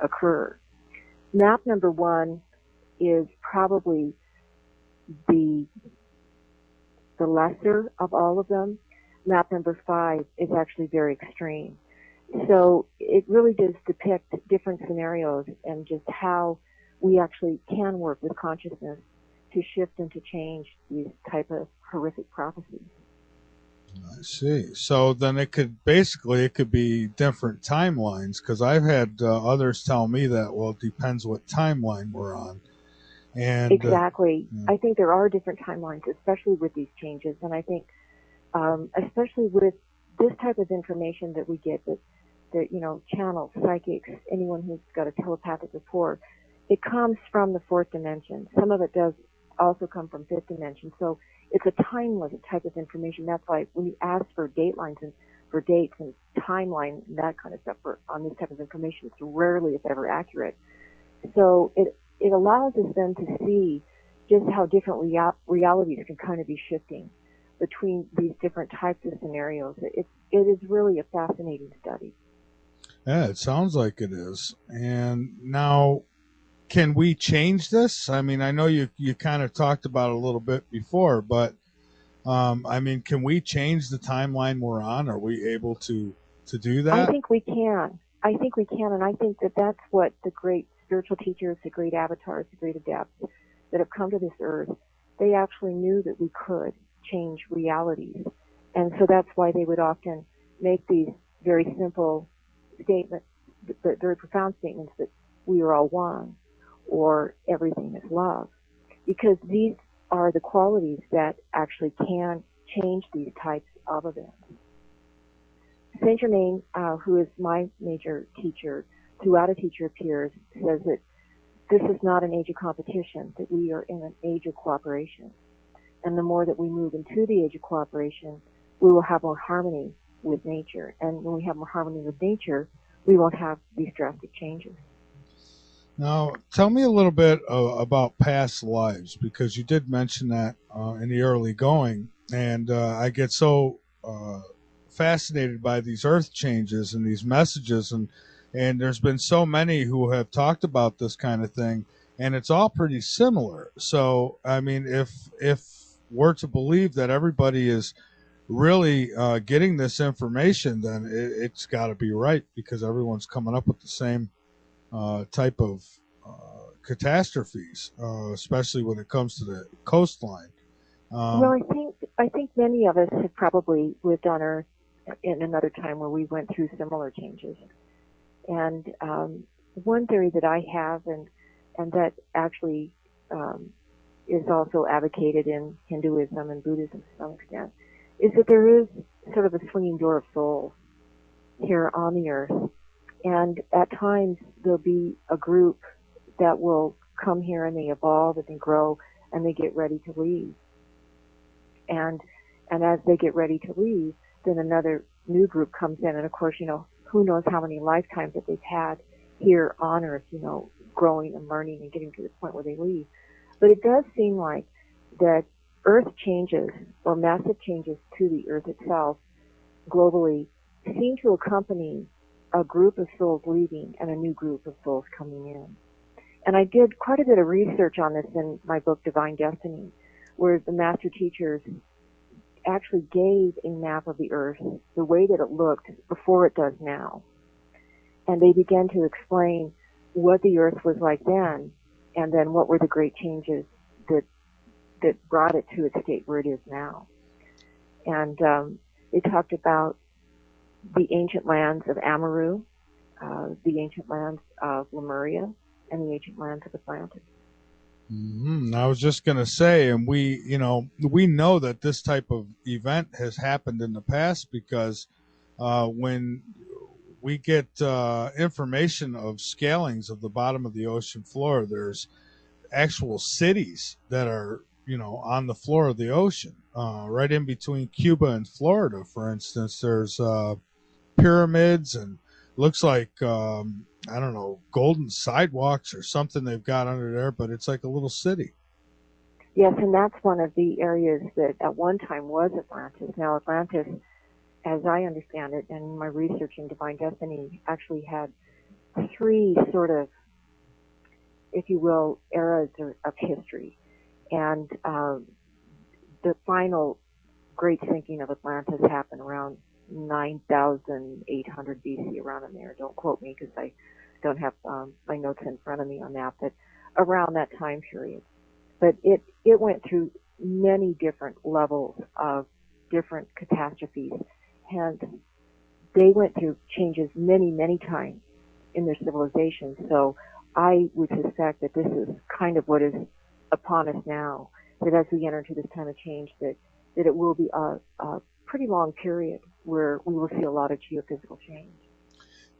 A: occur. Map number one is probably the lesser of all of them. Map number 5 is actually very extreme. So it really does depict different scenarios and just how we actually can work with consciousness to shift and to change these type of horrific prophecies.
B: I see. So then it could be different timelines, because I've had others tell me that, well, it depends what timeline we're on. And
A: exactly. I think there are different timelines, especially with these changes. And I think, especially with this type of information that we get, that channels, psychics, anyone who's got a telepathic rapport, it comes from the fourth dimension. Some of it does also come from fifth dimension. So it's a timeless type of information. That's why when you ask for datelines and for dates and timeline and that kind of stuff on this type of information, it's rarely, if ever, accurate. So it allows us then to see just how different realities can kind of be shifting between these different types of scenarios. It is really a fascinating study.
B: Yeah, it sounds like it is. And now, can we change this? I mean, I know you kind of talked about it a little bit before, but I mean, can we change the timeline we're on? Are we able to do that?
A: I think we can. And I think that's what the great spiritual teachers, the great avatars, the great adepts that have come to this earth, they actually knew that we could change realities. And so that's why they would often make these very simple statements, but very profound statements, that we are all one, or everything is love, because these are the qualities that actually can change these types of events. Saint Germain, who is my major teacher, throughout A Teacher Appears, says that this is not an age of competition, that we are in an age of cooperation. And the more that we move into the age of cooperation, we will have more harmony with nature. And when we have more harmony with nature, we won't have these drastic changes.
B: Now, tell me a little bit about past lives, because you did mention that in the early going, and I get so fascinated by these earth changes and these messages, and there's been so many who have talked about this kind of thing, and it's all pretty similar. So, I mean, if we're to believe that everybody is really getting this information, then it's got to be right, because everyone's coming up with the same type of catastrophes, especially when it comes to the coastline.
A: Well, I think many of us have probably lived on Earth in another time where we went through similar changes. And one theory that I have, and that actually is also advocated in Hinduism and Buddhism to some extent, is that there is sort of a swinging door of souls here on the Earth. And at times there'll be a group that will come here and they evolve and they grow and they get ready to leave. And as they get ready to leave, then another new group comes in. And of course, who knows how many lifetimes that they've had here on Earth, growing and learning and getting to the point where they leave. But it does seem like that Earth changes or massive changes to the Earth itself globally seem to accompany a group of souls leaving and a new group of souls coming in. And I did quite a bit of research on this in my book, Divine Destiny, where the master teachers actually gave a map of the Earth the way that it looked before it does now. And they began to explain what the Earth was like then, and then what were the great changes that brought it to its state where it is now. And they talked about the ancient lands of Amaru, the ancient lands of Lemuria, and the ancient lands of Atlantis.
B: Mm-hmm. I was just going to say, and we know that this type of event has happened in the past, because when we get information of scalings of the bottom of the ocean floor, there's actual cities that are, on the floor of the ocean, right in between Cuba and Florida, for instance. There's pyramids and looks like I don't know, golden sidewalks or something they've got under there, but it's like a little city.
A: Yes, and that's one of the areas that at one time was Atlantis. Now Atlantis, as I understand it, and my research in Divine Destiny, actually had three sort of, if you will, eras of history. And the final great sinking of Atlantis happened around 9,800 BC, around in there. Don't quote me because I don't have my notes in front of me on that, but around that time period. But it went through many different levels of different catastrophes. Hence, they went through changes many, many times in their civilization. So I would suspect that this is kind of what is upon us now, that as we enter into this time of change, that it will be a pretty long period where we will see a lot of geophysical change.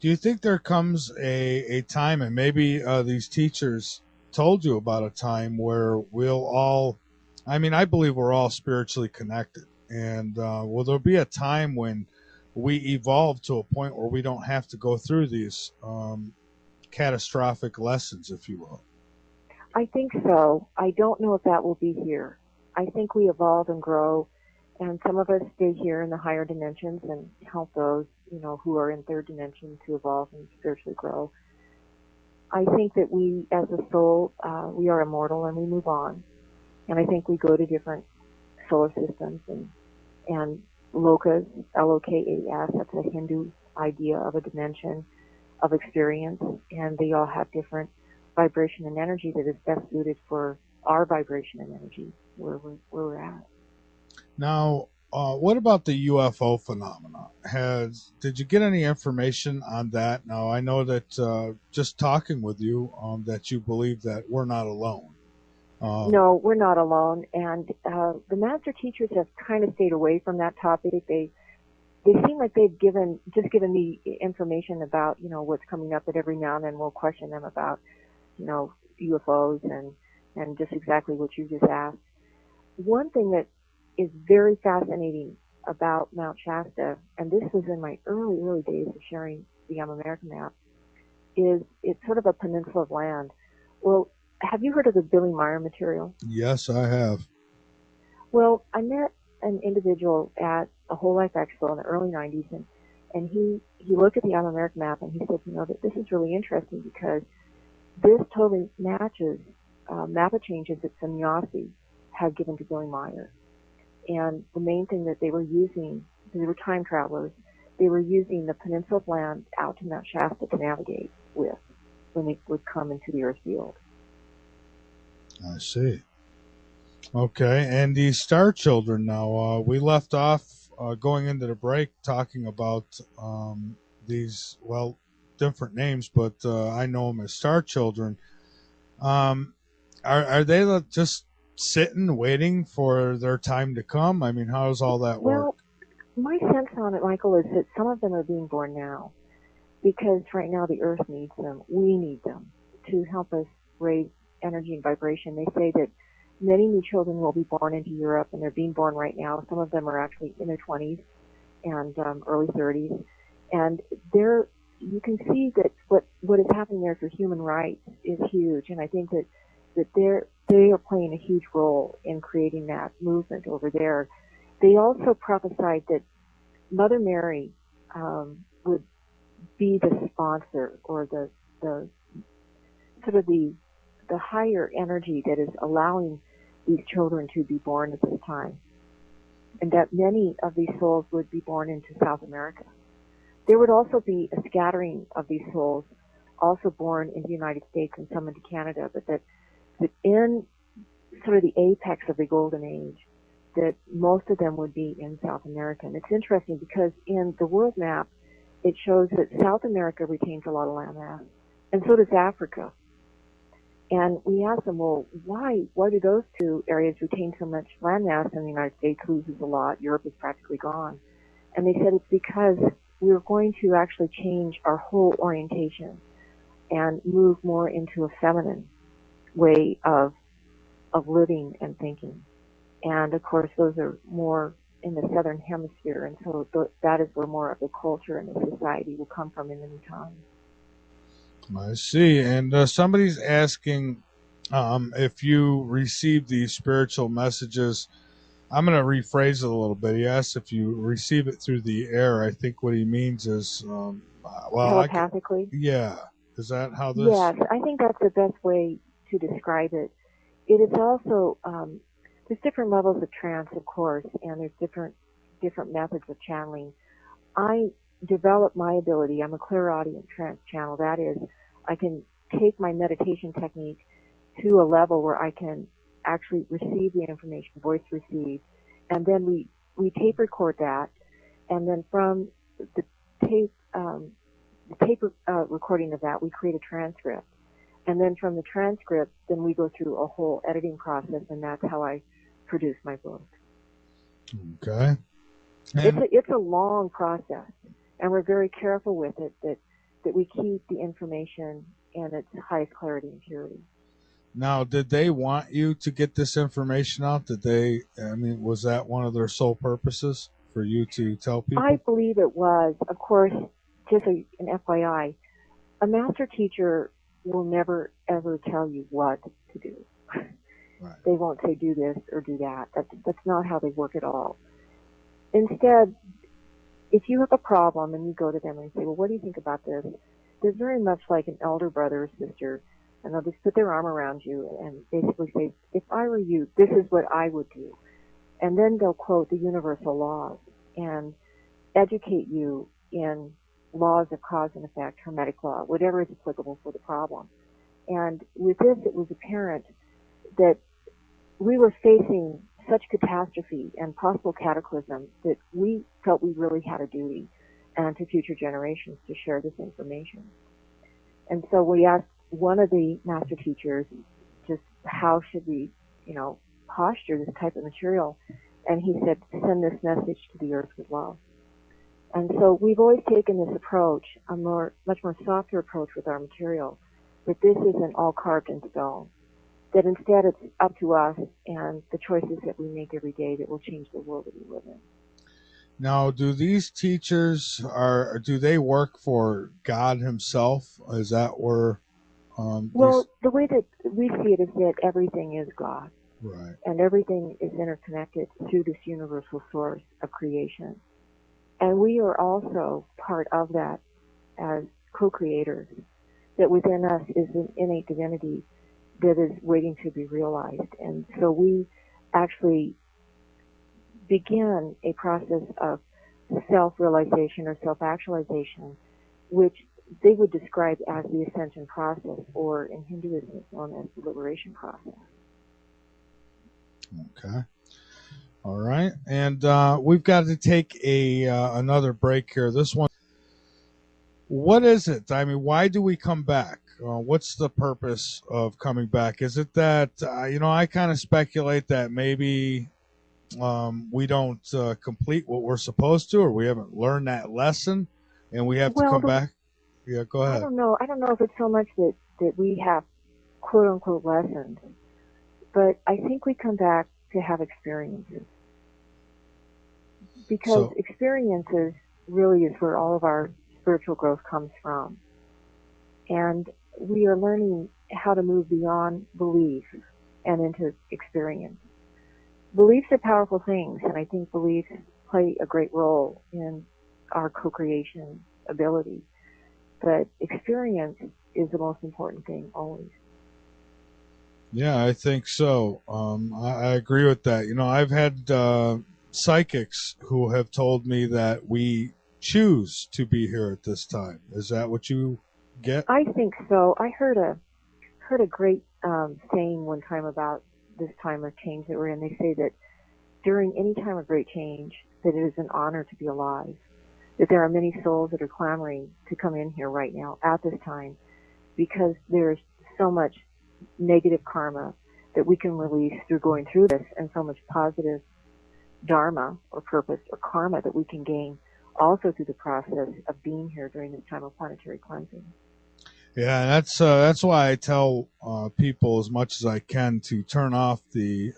B: Do you think there comes a time, and maybe these teachers told you about a time, where we'll all, I believe we're all spiritually connected, and will there be a time when we evolve to a point where we don't have to go through these catastrophic lessons, if you will?
A: I think so. I don't know if that will be here. I think we evolve and grow, and some of us stay here in the higher dimensions and help those, who are in third dimension to evolve and spiritually grow. I think that we, as a soul, we are immortal and we move on. And I think we go to different solar systems and lokas, L-O-K-A-S, that's a Hindu idea of a dimension of experience, and they all have different vibration and energy that is best suited for our vibration and energy where we're at.
B: Now, what about the UFO phenomena? Did you get any information on that? Now, I know that just talking with you, that you believe that we're not alone.
A: No, we're not alone, and the master teachers have kind of stayed away from that topic. They seem like they've given me information about what's coming up, but every now and then we'll question them about UFOs and just exactly what you just asked. one thing that is very fascinating about Mount Shasta, and this was in my early days of sharing the American map, is it's sort of a peninsula of land. Well, have you heard of the Billy Meyer material?
B: Yes, I have.
A: Well, I met an individual at a Whole Life Expo in the early 90s, and he looked at the American map and he said, that this is really interesting because this totally matches mappa changes that Sannyasi had given to Billy Meyer. And the main thing that they were using, they were time travelers, they were using the peninsula of land out to Mount Shasta to navigate with when they would come into the earth field.
B: I see. Okay, and the star children now, we left off going into the break talking about these, different names, but I know them as star children. Are they just sitting, waiting for their time to come? I mean, how does all that work?
A: Well, my sense on it, Michael, is that some of them are being born now because right now the earth needs them. We need them to help us raise energy and vibration. They say that many new children will be born into Europe, and they're being born right now. Some of them are actually in their 20s and early 30s. And you can see that what is happening there for human rights is huge. And I think that they are playing a huge role in creating that movement over there. They also prophesied that Mother Mary would be the sponsor, or the sort of the higher energy that is allowing these children to be born at this time, and that many of these souls would be born into South America. There would also be a scattering of these souls also born in the United States and some into Canada, but that in sort of the apex of the golden age, that most of them would be in South America. And it's interesting because in the world map, it shows that South America retains a lot of landmass, and so does Africa. And we asked them, well, why do those two areas retain so much landmass and the United States loses a lot, Europe is practically gone? And they said it's because we're going to actually change our whole orientation and move more into a feminine way of living and thinking. And of course, those are more in the southern hemisphere, and so that is where more of the culture and the society will come from in the new time.
B: I see. And somebody's asking if you receive these spiritual messages. I'm going to rephrase it a little bit. He asks if you receive it through the air. I think what he means is,
A: telepathically?
B: Yeah. Is that how this?
A: Yes, I think that's the best way to describe it. It is also, there's different levels of trance, of course, and there's different methods of channeling. I developed my ability. I'm a clairaudient trance channel. That is, I can take my meditation technique to a level where I can actually receive the information, voice received, and then we tape record that, and then from the tape recording of that, we create a transcript, and then from the transcript, then we go through a whole editing process, and that's how I produce my book.
B: Okay.
A: It's a long process, and we're very careful with it that we keep the information in its highest clarity and purity.
B: Now, did they want you to get this information out? Was that one of their sole purposes for you to tell people?
A: I believe it was. Of course, just an FYI, a master teacher will never, ever tell you what to do.
B: Right.
A: They won't say do this or do that. That's not how they work at all. Instead, if you have a problem and you go to them and say, well, what do you think about this? They're very much like an elder brother or sister, and they'll just put their arm around you and basically say, if I were you, this is what I would do. And then they'll quote the universal laws and educate you in laws of cause and effect, hermetic law, whatever is applicable for the problem. And with this, it was apparent that we were facing such catastrophe and possible cataclysm that we felt we really had a duty to future generations to share this information. And so we asked one of the master teachers just how should we, posture this type of material. And he said, send this message to the earth with love. And so we've always taken this approach, much more softer approach with our material, but this isn't all carved in stone. that instead it's up to us and the choices that we make every day that will change the world that we live in.
B: Now, do these teachers do they work for God Himself? Is that where
A: Well, the way that we see it is that everything is God.
B: Right.
A: And everything is interconnected through this universal source of creation. And we are also part of that as co-creators, that within us is an innate divinity that is waiting to be realized. And so we actually begin a process of self-realization or self-actualization, which they would describe as the ascension process, or in Hinduism it's known as the liberation process.
B: Okay. All right. And we've got to take another break here. This one, what is it? I mean, why do we come back? What's the purpose of coming back? Is it that, I kind of speculate that maybe we don't complete what we're supposed to, or we haven't learned that lesson and we have to come back? Yeah, go ahead.
A: I don't know if it's so much that we have quote unquote lessons, but I think we come back to have experiences. Because experiences really is where all of our spiritual growth comes from. And we are learning how to move beyond belief and into experience. Beliefs are powerful things, and I think beliefs play a great role in our co-creation ability. But experience is the most important thing always.
B: Yeah, I think so. I agree with that. I've had psychics who have told me that we choose to be here at this time. Is that what you get?
A: I think so. I heard a great saying one time about this time of change that we're in. They say that during any time of great change, that it is an honor to be alive. That there are many souls that are clamoring to come in here right now at this time, because there's so much negative karma that we can release through going through this, and so much positive dharma or purpose or karma that we can gain also through the process of being here during this time of planetary cleansing.
B: Yeah, that's why I tell people as much as I can to turn off the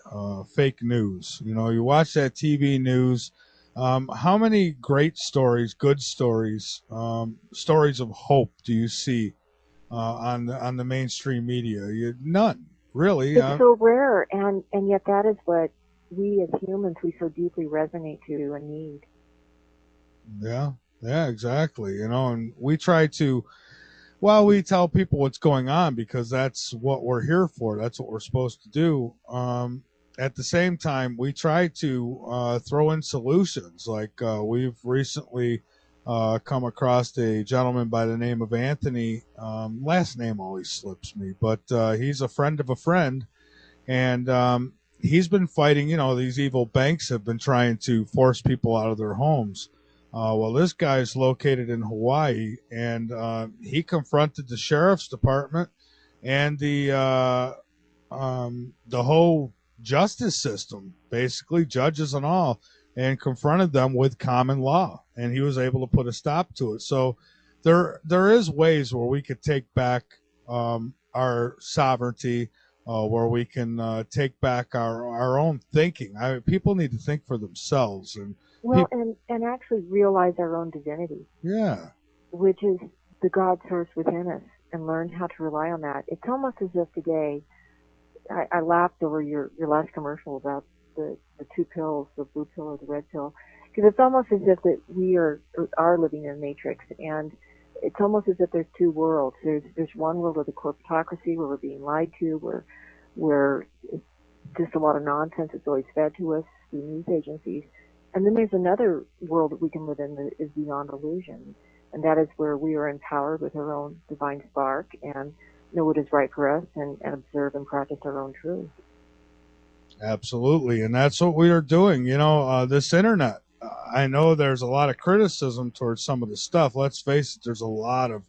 B: fake news. You watch that TV news. How many great stories, good stories, stories of hope do you see on the mainstream media? None, really.
A: It's so rare, and yet that is what we as humans, we so deeply resonate to and need.
B: Yeah, exactly. And we try to, we tell people what's going on because that's what we're here for. That's what we're supposed to do. At the same time, we try to throw in solutions. Like we've recently come across a gentleman by the name of Anthony. Last name always slips me, but he's a friend of a friend. And he's been fighting, these evil banks have been trying to force people out of their homes. Well, this guy's located in Hawaii, and he confronted the sheriff's department and the whole justice system, basically judges and all, and confronted them with common law, and he was able to put a stop to it. So there is ways where we could take back our sovereignty, where we can take back our own thinking. People need to think for themselves, and
A: actually realize our own divinity.
B: Yeah.
A: Which is the God source within us, and learn how to rely on that. It's almost as if today, I laughed over your last commercial about the two pills, the blue pill or the red pill, because it's almost as if that we are living in a matrix, and it's almost as if there's two worlds. There's one world of the corporatocracy where we're being lied to, where it's just a lot of nonsense that's always fed to us through news agencies. And then there's another world that we can live in that is beyond illusion, and that is where we are empowered with our own divine spark and know what is right for us and observe and practice our own truth.
B: Absolutely, and that's what we are doing. This internet, I know there's a lot of criticism towards some of the stuff. Let's face it, there's a lot of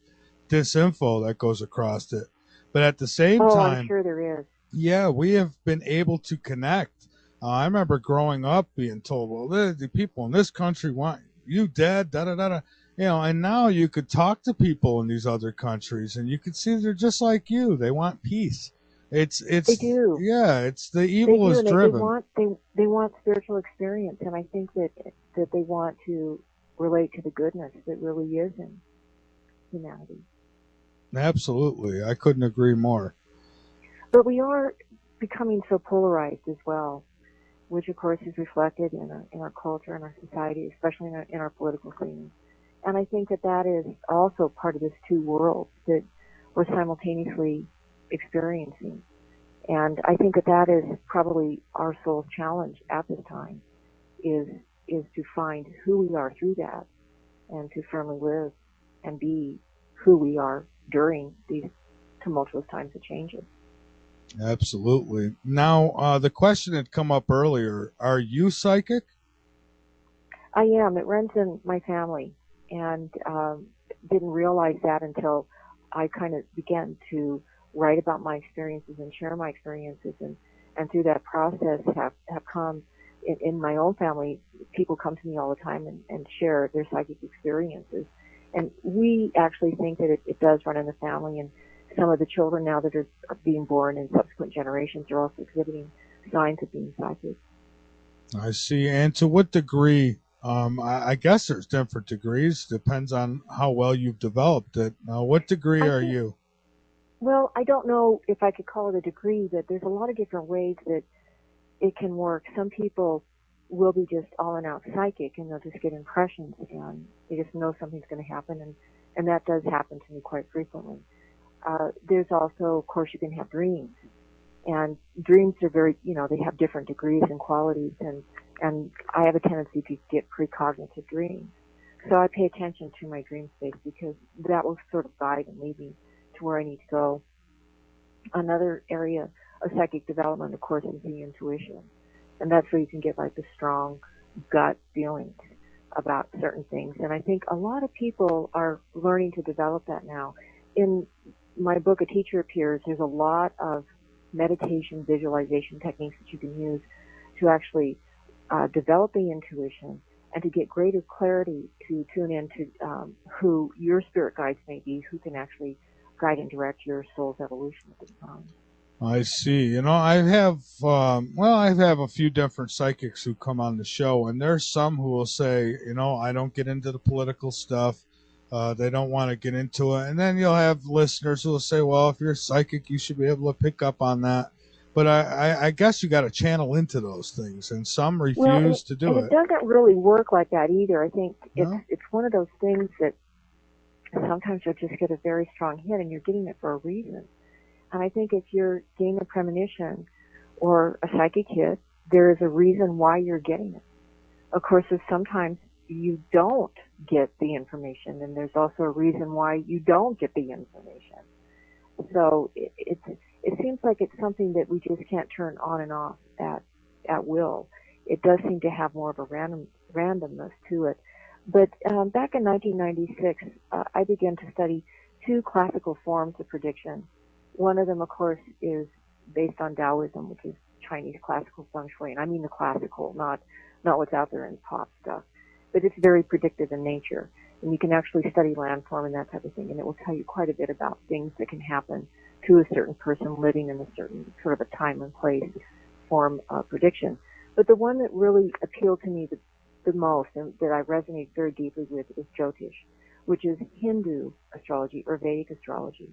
B: disinfo that goes across it. But at the same time,
A: I'm sure there is.
B: Yeah, we have been able to connect. I remember growing up being told, well, the people in this country want you dead, da-da-da-da. And now you could talk to people in these other countries, and you could see they're just like you. They want peace.
A: They
B: It's
A: do.
B: yeah, it's the
A: They
B: evil
A: do,
B: is
A: and they
B: driven.
A: want they want spiritual experience, and I think that they want to relate to the goodness that really is in humanity.
B: Absolutely. I couldn't agree more.
A: But we are becoming so polarized as well, which of course is reflected in our culture and our society, especially in our political scene. And I think that is also part of this two worlds that we're simultaneously experiencing. And I think that is probably our soul's challenge at this time is is to find who we are through that and to firmly live and be who we are during these tumultuous times of changes.
B: Absolutely. Now, the question had come up earlier. Are you psychic?
A: I am. It runs in my family, and didn't realize that until I kind of began to write about my experiences and share my experiences, and through that process have come in my own family. People come to me all the time and share their psychic experiences, and we actually think that it does run in the family. And some of the children now that are being born in subsequent generations are also exhibiting signs of being psychic.
B: I see. And to what degree? I guess there's different degrees. Depends on how well you've developed it. Now, what degree
A: I
B: are
A: think,
B: you?
A: well, I don't know if I could call it a degree, but there's a lot of different ways that it can work. Some people will be just all and out psychic and they'll just get impressions and they just know something's going to happen, and that does happen to me quite frequently. There's also, of course, you can have dreams, and dreams are very, they have different degrees and qualities, and I have a tendency to get precognitive dreams. So I pay attention to my dream space because that will sort of guide and lead me to where I need to go. Another area of psychic development, of course, is the intuition. And that's where you can get like the strong gut feelings about certain things. And I think a lot of people are learning to develop that now. In my book, A Teacher Appears, there's a lot of meditation, visualization techniques that you can use to actually develop the intuition and to get greater clarity to tune into who your spirit guides may be, who can actually guide and direct your soul's evolution at this time.
B: I see. I have a few different psychics who come on the show, and there's some who will say, I don't get into the political stuff. They don't want to get into it. And then you'll have listeners who will say, well, if you're psychic, you should be able to pick up on that. But I guess you got to channel into those things, and some
A: Well,
B: refuse to do
A: and it
B: it.
A: doesn't really work like that either. I think
B: No?
A: it's one of those things that sometimes you'll just get a very strong hit, and you're getting it for a reason. And I think if you're getting a premonition or a psychic hit, there is a reason why you're getting it. Of course, there's sometimes you don't get the information, and there's also a reason why you don't get the information. So it seems like it's something that we just can't turn on and off at will. It does seem to have more of a randomness to it. But back in 1996, I began to study two classical forms of prediction. One of them, of course, is based on Taoism, which is Chinese classical feng shui, and I mean the classical, not what's out there in pop stuff. But it's very predictive in nature, and you can actually study landform and that type of thing, and it will tell you quite a bit about things that can happen to a certain person living in a certain sort of a time and place form of prediction. But the one that really appealed to me the most and that I resonate very deeply with is Jyotish, which is Hindu astrology or Vedic astrology.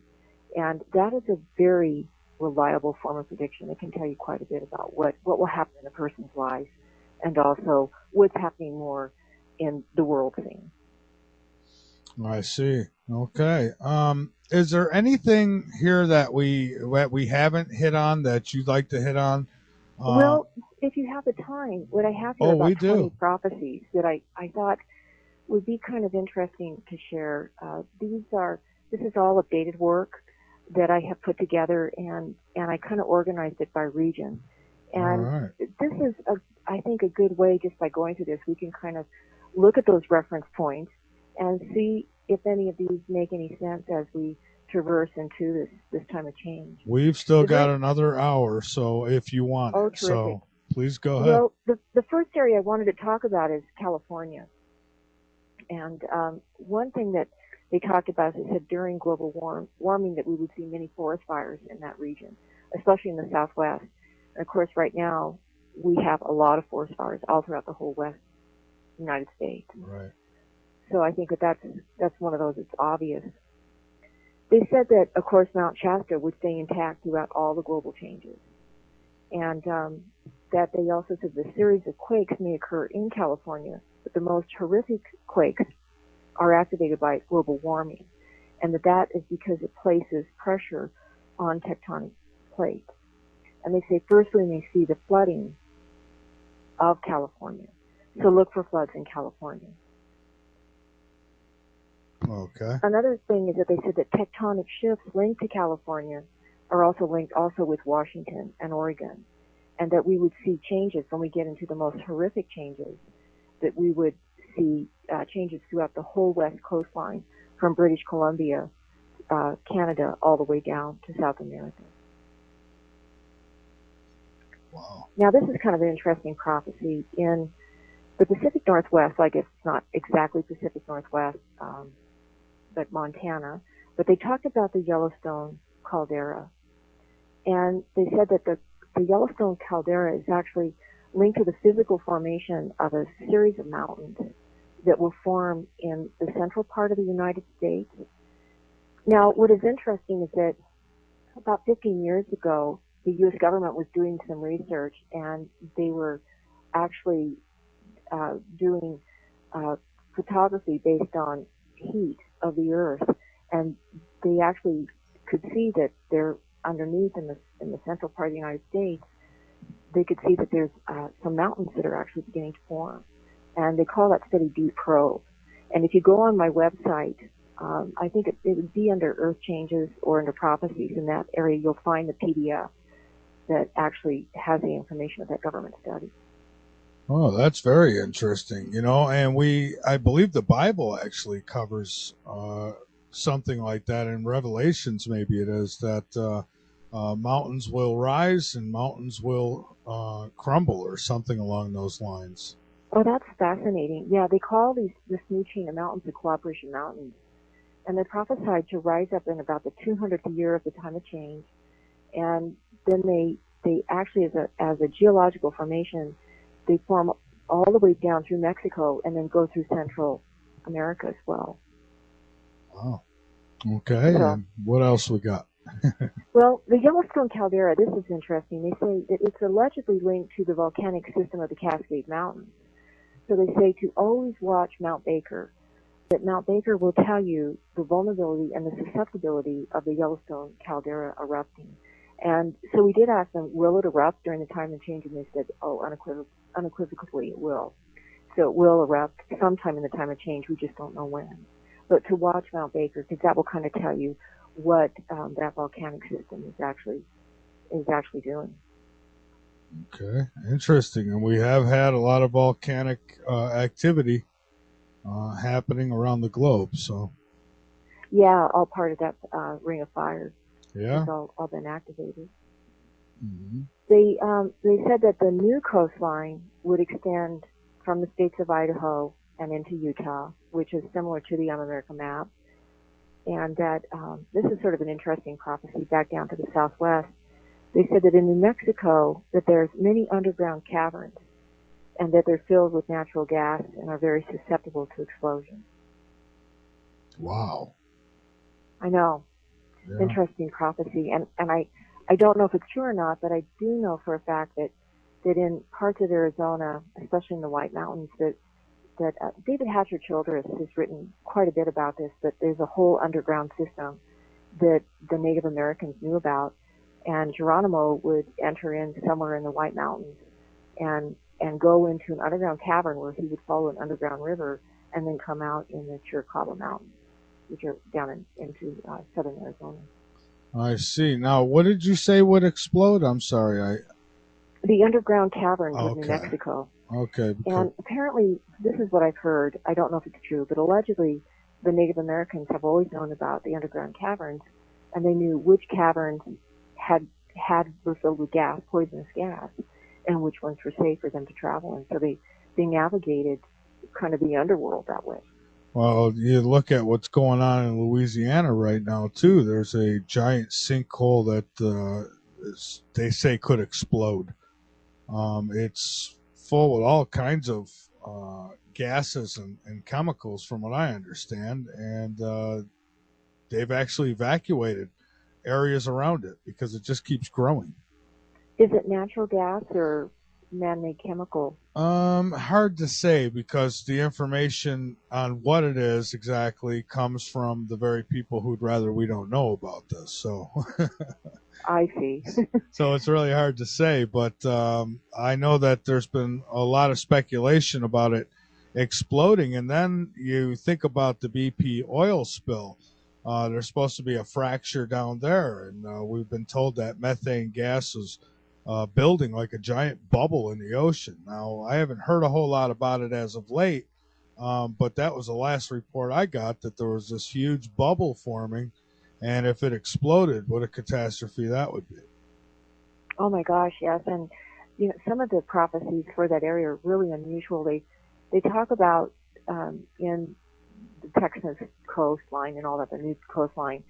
A: And that is a very reliable form of prediction. It can tell you quite a bit about what will happen in a person's life and also what's happening more in the world scene.
B: I see. Okay. Is there anything here that we haven't hit on that you'd like to hit on?
A: Well, if you have the time, what I have here
B: Oh,
A: are
B: we
A: about 20
B: do.
A: prophecies that I thought would be kind of interesting to share. This is all updated work that I have put together, and I kind of organized it by region.
B: All
A: And
B: right.
A: this is, I think, a good way, just by going through this, we can kind of look at those reference points and see if any of these make any sense as we traverse into this time of change.
B: We've still
A: The
B: got
A: very,
B: another hour, so if you want
A: oh,
B: it.
A: terrific.
B: So please go ahead.
A: Well, the first area I wanted to talk about is California. And one thing that they talked about is that during global warming that we would see many forest fires in that region. especially in the Southwest. And of course, right now, we have a lot of forest fires all throughout the whole West United States.
B: Right.
A: So I think that's one of those that's obvious. They said that, of course, Mount Shasta would stay intact throughout all the global changes. And that they also said the series of quakes may occur in California, but the most horrific quakes are activated by global warming, and that is because it places pressure on tectonic plates. And they say first we may see the flooding of California. So look for floods in California.
B: Okay.
A: Another thing is that they said that tectonic shifts linked to California are also linked also with Washington and Oregon, and that we would see changes when we get into the most horrific changes, that we would see changes throughout the whole west coastline from British Columbia, Canada, all the way down to South America.
B: Wow.
A: Now, this is kind of an interesting prophecy. In the Pacific Northwest, I guess it's not exactly Pacific Northwest, but Montana, but they talked about the Yellowstone caldera. And they said that the Yellowstone caldera is actually linked to the physical formation of a series of mountains that will form in the central part of the United States. Now, what is interesting is that about 15 years ago, the U.S. government was doing some research, and they were actually doing photography based on heat of the Earth, and they actually could see that they're underneath in the central part of the United States. They could see that there's some mountains that are actually beginning to form, and they call that study Deep Probe. And if you go on my website, I think it would be under Earth Changes or under Prophecies. In that area, you'll find the PDF that actually has the information of that government study.
B: Oh, that's very interesting. And I believe the Bible actually covers something like that in Revelations. Maybe it is that mountains will rise and mountains will crumble, or something along those lines.
A: Oh, that's fascinating. Yeah, they call this new chain of mountains the Cooperation Mountains, and they're prophesied to rise up in about the 200th year of the time of change, and then they actually, as a geological formation, they form all the way down through Mexico and then go through Central America as well.
B: Wow. Okay, so, and what else we got?
A: Well, the Yellowstone caldera, this is interesting. They say that it's allegedly linked to the volcanic system of the Cascade Mountains. So they say to always watch Mount Baker, that Mount Baker will tell you the vulnerability and the susceptibility of the Yellowstone caldera erupting. And so we did ask them, will it erupt during the time of change? And they said, oh, unequivocally it will. So it will erupt sometime in the time of change. We just don't know when. But to watch Mount Baker, because that will kind of tell you what that volcanic system is actually doing.
B: Okay, interesting. And we have had a lot of volcanic activity happening around the globe. So
A: yeah, all part of that ring of fire.
B: Yeah,
A: it's all been activated.
B: Mm-hmm.
A: They said that the new coastline would extend from the states of Idaho and into Utah, which is similar to the America map. And that this is sort of an interesting prophecy back down to the southwest. They said that in New Mexico that there's many underground caverns and that they're filled with natural gas and are very susceptible to explosion.
B: Wow.
A: I know. Yeah. Interesting prophecy. And I don't know if it's true or not, but I do know for a fact that in parts of Arizona, especially in the White Mountains, that David Hatcher Childress has written quite a bit about this, that there's a whole underground system that the Native Americans knew about. And Geronimo would enter in somewhere in the White Mountains and go into an underground cavern where he would follow an underground river and then come out in the Chiricahua Mountains, which are down into southern Arizona.
B: I see. Now, what did you say would explode? I'm sorry.
A: The underground caverns of New Mexico.
B: Okay.
A: And apparently, this is what I've heard. I don't know if it's true, but allegedly, the Native Americans have always known about the underground caverns, and they knew which caverns were filled with gas, poisonous gas, and which ones were safe for them to travel in. So they navigated kind of the underworld that way.
B: Well, you look at what's going on in Louisiana right now, too. There's a giant sinkhole that they say could explode. It's full with all kinds of gases and chemicals, from what I understand, and they've actually evacuated areas around it because it just keeps growing.
A: Is it natural gas or man-made chemical?
B: Hard to say because the information on what it is exactly comes from the very people who'd rather we don't know about this. So,
A: I see.
B: so it's really hard to say. But I know that there's been a lot of speculation about it exploding, and then you think about the BP oil spill. There's supposed to be a fracture down there, and we've been told that methane gas is building like a giant bubble in the ocean. Now, I haven't heard a whole lot about it as of late, but that was the last report I got, that there was this huge bubble forming, and if it exploded, what a catastrophe that would be.
A: Oh my gosh, yes. And some of the prophecies for that area are really unusual. They talk about in the Texas coastline and all that, the new coastline,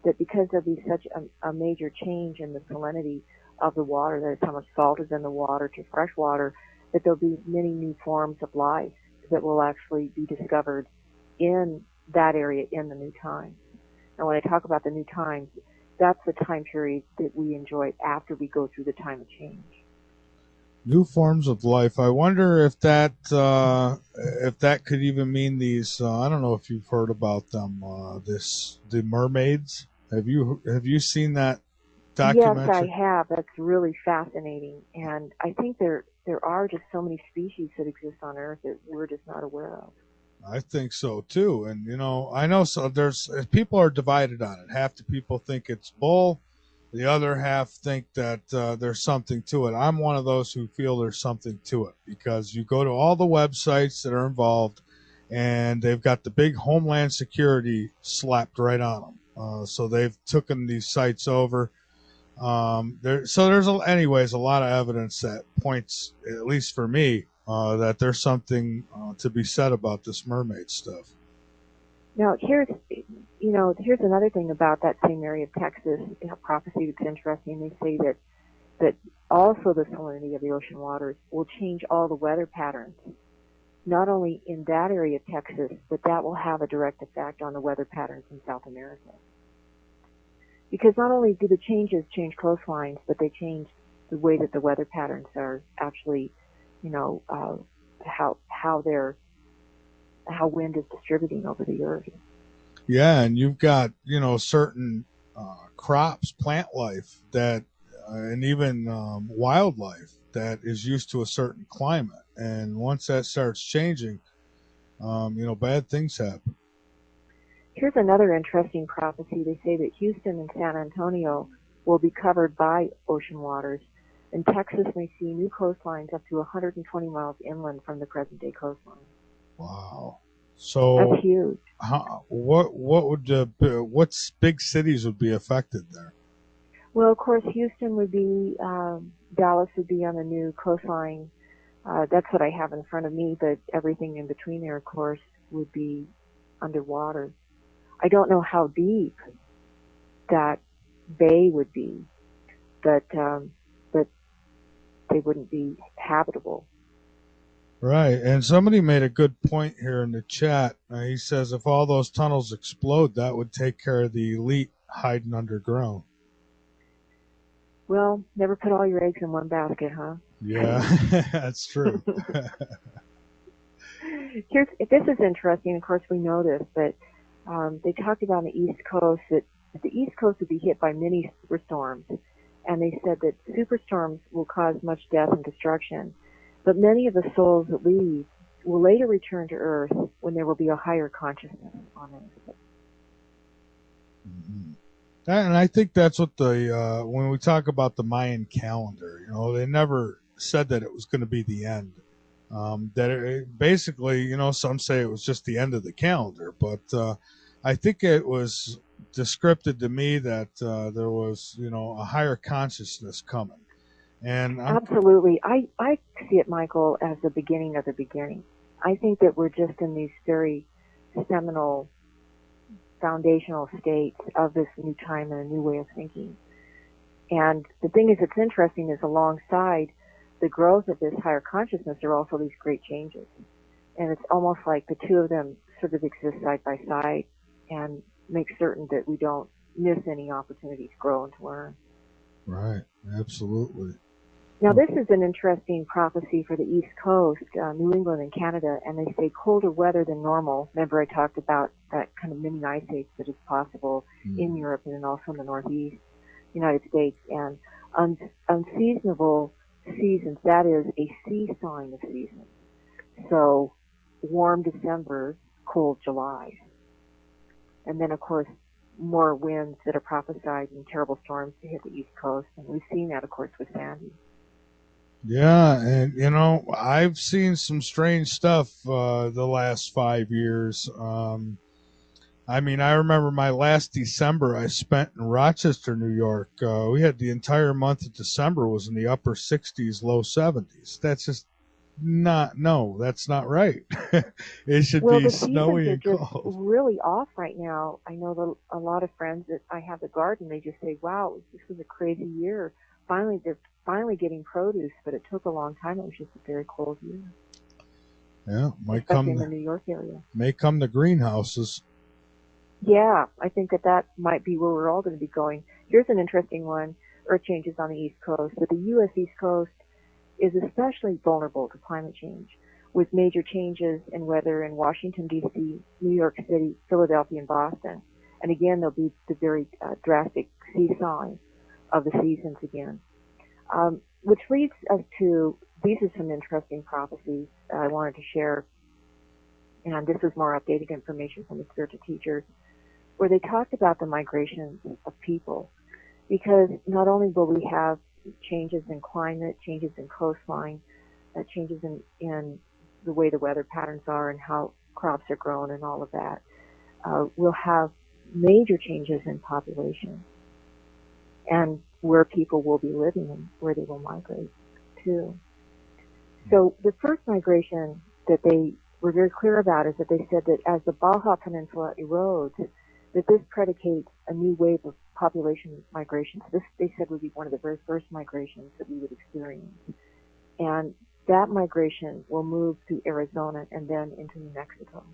A: that because there'll be such a major change in the salinity of the water, that it's how much salt is in the water to fresh water, that there'll be many new forms of life that will actually be discovered in that area in the new times. And when I talk about the new times, that's the time period that we enjoy after we go through the time of change.
B: New forms of life. I wonder if that could even mean these. I don't know if you've heard about them. The mermaids. Have you seen that documentary?
A: Yes, I have. That's really fascinating, and I think there are just so many species that exist on Earth that we're just not aware of.
B: I think so too, and I know people are divided on it. Half the people think it's bull, the other half think that there's something to it. I'm one of those who feel there's something to it, because you go to all the websites that are involved, and they've got the big Homeland Security slapped right on them. So they've taken these sites over. There's anyways a lot of evidence that points, at least for me, that there's something to be said about this mermaid stuff.
A: Now, here's another thing about that same area of Texas, prophecy that's interesting. They say that also the salinity of the ocean waters will change all the weather patterns, not only in that area of Texas, but that will have a direct effect on the weather patterns in South America. Because not only do the changes change coastlines, but they change the way that the weather patterns are actually, how wind is distributing over the earth.
B: Yeah, and you've got certain crops, plant life that, and even wildlife that is used to a certain climate, and once that starts changing, bad things happen.
A: Here's another interesting prophecy. They say that Houston and San Antonio will be covered by ocean waters, and Texas may see new coastlines up to 120 miles inland from the present-day coastline.
B: Wow! So
A: that's huge.
B: What big cities would be affected there?
A: Well, of course, Houston would be, Dallas would be on the new coastline. That's what I have in front of me, but everything in between there, of course, would be underwater. I don't know how deep that bay would be, but they wouldn't be habitable.
B: Right, and somebody made a good point here in the chat. He says if all those tunnels explode, that would take care of the elite hiding underground.
A: Well, never put all your eggs in one basket, huh?
B: Yeah, that's true.
A: This is interesting. Of course, we know this, but they talked about on the East Coast that the East Coast would be hit by many superstorms, and they said that superstorms will cause much death and destruction, but many of the souls that leave will later return to Earth when there will be a higher consciousness on Earth.
B: Mm-hmm. And I think that's what when we talk about the Mayan calendar, they never said that it was going to be the end. That it basically, some say it was just the end of the calendar, but I think it was descripted to me that there was, a higher consciousness coming. And
A: absolutely, I see it, Michael, as the beginning of the beginning. I think that we're just in these very seminal, foundational states of this new time and a new way of thinking. And the thing is, it's interesting is alongside the growth of this higher consciousness, there are also these great changes. And it's almost like the two of them sort of exist side by side and make certain that we don't miss any opportunity to grow and to learn.
B: Right, absolutely.
A: Now, this is an interesting prophecy for the East Coast, New England and Canada, and they say colder weather than normal. Remember, I talked about that kind of mini ice age that is possible in Europe and then also in the Northeast United States, and unseasonable seasons. That is a sea sign of seasons. So, warm December, cold July. And then, of course, more winds that are prophesied and terrible storms to hit the East Coast. And we've seen that, of course, with Sandy.
B: Yeah, and you know, I've seen some strange stuff the last 5 years. I mean, I remember my last December I spent in Rochester, New York. We had the entire month of December was in the upper 60s, low 70s. That's just that's not right. It should be snowy and cold.
A: Well, the seasons are just really off right now. I know that a lot of friends that I have the garden, they just say, wow, this was a crazy year. They're finally getting produce, but it took a long time. It was just a very cold year.
B: Yeah,
A: especially in the New York area.
B: May come the greenhouses.
A: Yeah, I think that might be where we're all going to be going. Here's an interesting one, earth changes on the East Coast. But the U.S. East Coast is especially vulnerable to climate change, with major changes in weather in Washington, D.C., New York City, Philadelphia, and Boston. And again, there'll be the very drastic seesaw of the seasons again. Which leads us to, these are some interesting prophecies I wanted to share. And this is more updated information from the spiritual teachers, where they talked about the migrations of people. Because not only will we have changes in climate, changes in coastline, changes in the way the weather patterns are and how crops are grown and all of that, we'll have major changes in population and where people will be living and where they will migrate to. So the first migration that they were very clear about is that they said that as the Baja Peninsula erodes, that this predicates a new wave of population migrations. This, they said, would be one of the very first migrations that we would experience. And that migration will move through Arizona and then into New Mexico.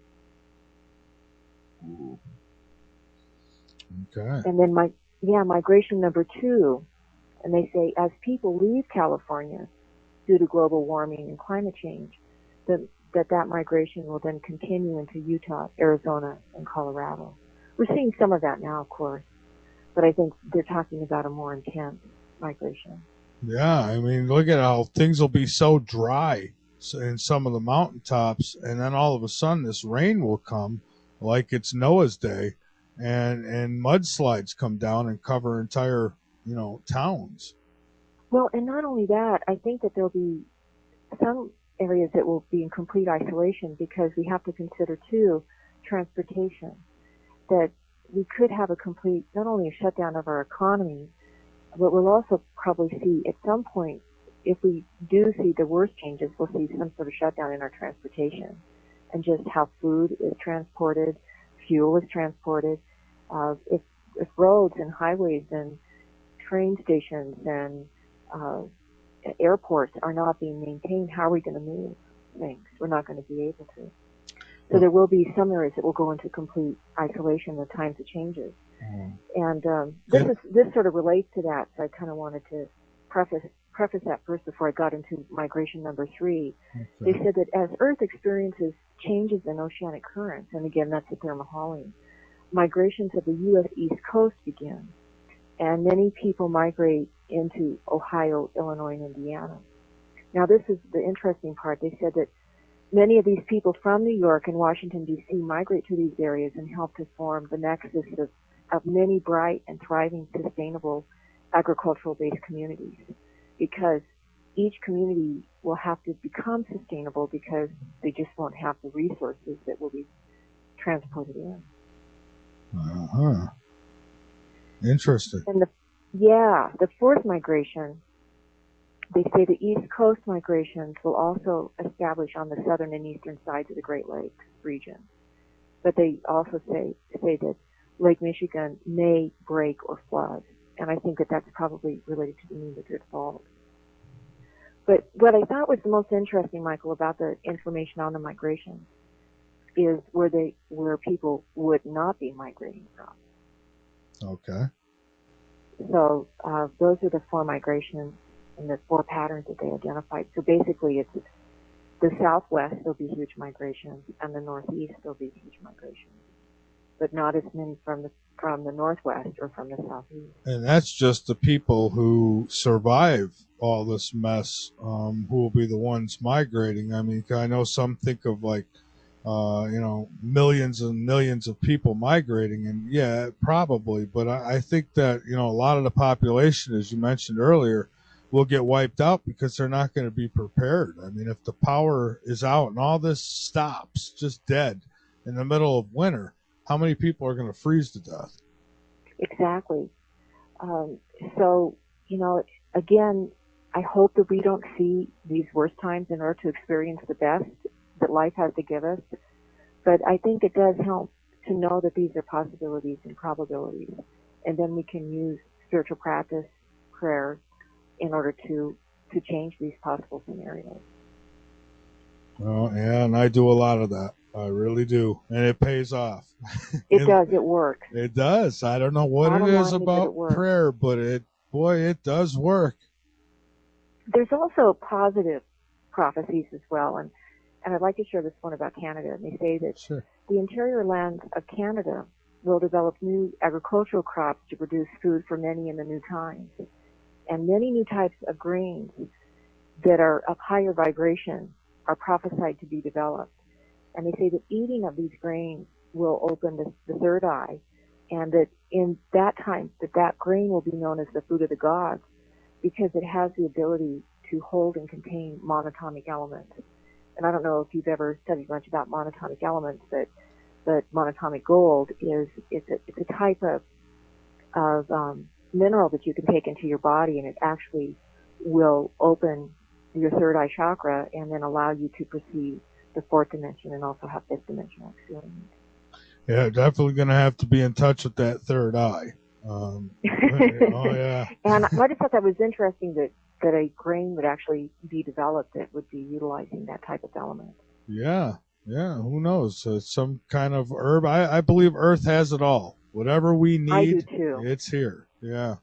B: Okay.
A: And then migration number 2, and they say as people leave California due to global warming and climate change, that migration will then continue into Utah, Arizona, and Colorado. We're seeing some of that now, of course, but I think they're talking about a more intense migration.
B: Yeah, I mean, look at how things will be so dry in some of the mountaintops, and then all of a sudden this rain will come like it's Noah's Day, and mudslides come down and cover entire, towns.
A: Well, and not only that, I think that there'll be some areas that will be in complete isolation, because we have to consider, too, transportation. That we could have a complete, not only a shutdown of our economy, but we'll also probably see at some point, if we do see the worst changes, we'll see some sort of shutdown in our transportation and just how food is transported, fuel is transported. If roads and highways and train stations and airports are not being maintained, how are we going to move things? We're not going to be able to. So there will be some areas that will go into complete isolation at times of changes. And this sort of relates to that, so I kind of wanted to preface that first before I got into migration number 3. Okay. They said that as Earth experiences changes in oceanic currents, and again, that's the thermohaline, migrations of the U.S. East Coast begin, and many people migrate into Ohio, Illinois, and Indiana. Now, this is the interesting part. They said that many of these people from New York and Washington, D.C. migrate to these areas and help to form the nexus of many bright and thriving, sustainable, agricultural-based communities, because each community will have to become sustainable because they just won't have the resources that will be transported in.
B: Uh-huh. Interesting.
A: And the fourth migration, they say the East Coast migrations will also establish on the southern and eastern sides of the Great Lakes region. But they also say that Lake Michigan may break or flood. And I think that that's probably related to the New Madrid Fault. But what I thought was the most interesting, Michael, about the information on the migration is where people would not be migrating from.
B: Okay.
A: So those are the 4 migrations and the 4 patterns that they identified. So basically, it's the southwest, there'll be huge migrations, and the northeast, there'll be huge migrations, but not as many from the northwest or from the southeast.
B: And that's just the people who survive all this mess, who will be the ones migrating. I mean, I know some think of like, millions and millions of people migrating, and yeah, probably. But I think that, a lot of the population, as you mentioned earlier, will get wiped out because they're not going to be prepared. I mean, if the power is out and all this stops, just dead in the middle of winter, how many people are going to freeze to death?
A: Exactly. So, again, I hope that we don't see these worst times in order to experience the best that life has to give us. But I think it does help to know that these are possibilities and probabilities. And then we can use spiritual practice, prayer, in order to change these possible scenarios.
B: Well, yeah, and I do a lot of that. I really do. And it pays off.
A: It does. It works.
B: It does. I don't know what it is about prayer, but it does work.
A: There's also positive prophecies as well. And I'd like to share this one about Canada. And they say that the interior lands of Canada will develop new agricultural crops to produce food for many in the new times. And many new types of grains that are of higher vibration are prophesied to be developed. And they say that eating of these grains will open the third eye, and that in that time that grain will be known as the food of the gods, because it has the ability to hold and contain monatomic elements. And I don't know if you've ever studied much about monatomic elements, but monatomic gold it's a type of mineral that you can take into your body, and it actually will open your third eye chakra and then allow you to perceive the 4th dimension and also have 5th dimensional experience.
B: Yeah, definitely going to have to be in touch with that third eye. Oh, yeah.
A: And I just thought that was interesting that a grain would actually be developed that would be utilizing that type of element.
B: Yeah, who knows? Some kind of herb. I believe Earth has it all. Whatever we need,
A: I do too.
B: It's here. Yeah,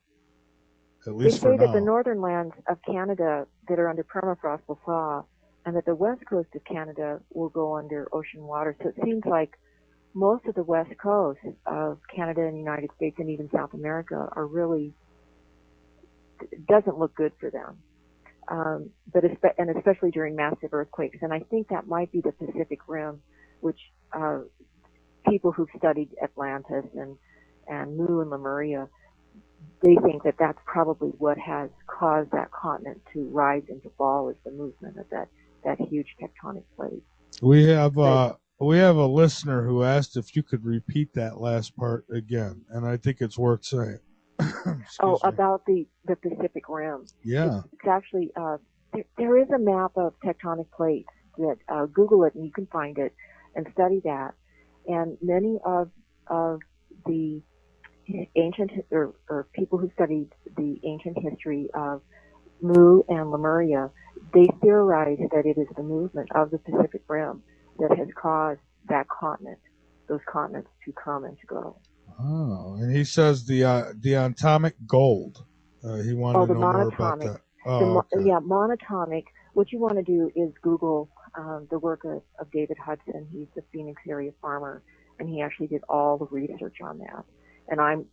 B: at least for now.
A: They say that the northern lands of Canada that are under permafrost will thaw, and that the west coast of Canada will go under ocean water. So it seems like most of the west coast of Canada and the United States and even South America are really, doesn't look good for them. But especially during massive earthquakes. And I think that might be the Pacific Rim, which people who've studied Atlantis and Mu and Lemuria, they think that that's probably what has caused that continent to rise and to fall, is the movement of that huge tectonic plate.
B: We have a listener who asked if you could repeat that last part again, and I think it's worth saying.
A: About the Pacific Rim.
B: Yeah.
A: It's actually, there is a map of tectonic plates that, Google it and you can find it and study that. And many of the ancient, or people who studied the ancient history of Mu and Lemuria, they theorize that it is the movement of the Pacific Rim that has caused those continents to come and to go.
B: Oh, and he says the atomic gold. He wanted to know more about that. Okay.
A: Yeah, monatomic. What you want to do is Google the work of David Hudson. He's the Phoenix area farmer, and he actually did all the research on that. And I'm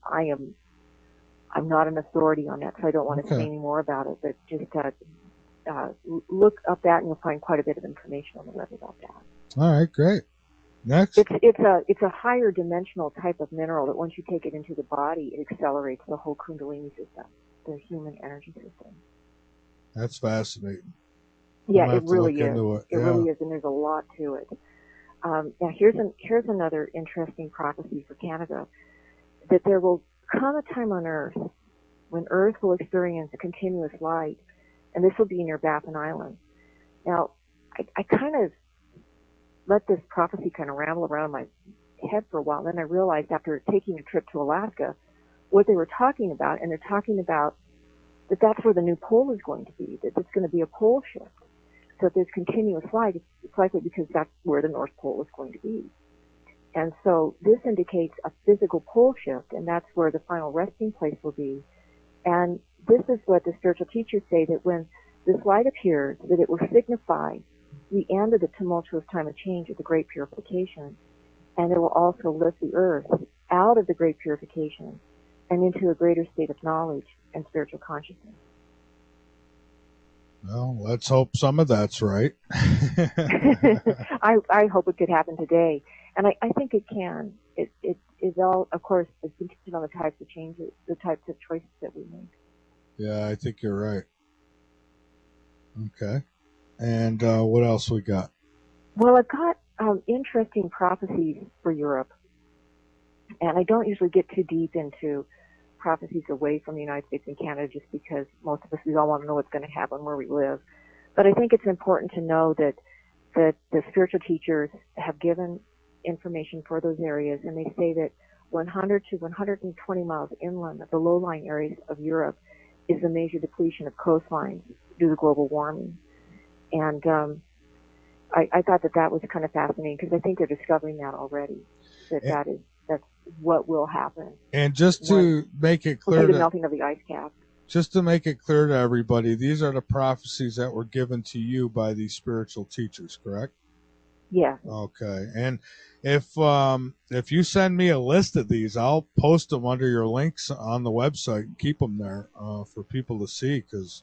A: not an authority on that, so I don't want to say any more about it. But just look up that, and you'll find quite a bit of information on the web about that.
B: All right, great. Next.
A: It's a higher dimensional type of mineral that once you take it into the body, it accelerates the whole Kundalini system, the human energy system.
B: That's fascinating.
A: Yeah, it really is. It really is, and there's a lot to it. Here's another interesting prophecy for Canada, that there will come a time on Earth when Earth will experience continuous light, and this will be near Baffin Island. Now, I kind of let this prophecy kind of ramble around my head for a while. Then I realized after taking a trip to Alaska, what they were talking about, and they're talking about that that's where the new pole is going to be, that it's going to be a pole shift. So if there's continuous light, it's likely because that's where the North Pole is going to be. And so this indicates a physical pole shift, and that's where the final resting place will be. And this is what the spiritual teachers say, that when this light appears, that it will signify the end of the tumultuous time of change of the great purification, and it will also lift the earth out of the great purification and into a greater state of knowledge and spiritual consciousness.
B: Well, let's hope some of that's right.
A: I hope it could happen today, and I think it can. It is all, of course, it's contingent on the types of changes, the types of choices that we make.
B: Yeah, I think you're right. Okay. And what else we got?
A: Well, I've got interesting prophecies for Europe, and I don't usually get too deep into prophecies away from the United States and Canada, just because most of us, we all want to know what's going to happen where we live. But I think it's important to know that the spiritual teachers have given information for those areas, and they say that 100 to 120 miles inland of the low-lying areas of Europe is a major depletion of coastlines due to global warming. And I thought that was kind of fascinating, because I think they're discovering that already, that's what will happen.
B: And just to make it clear,
A: the melting of the ice cap.
B: Just to make it clear to everybody, these are the prophecies that were given to you by these spiritual teachers, correct?
A: Yeah.
B: Okay. And if you send me a list of these, I'll post them under your links on the website and keep them there for people to see, because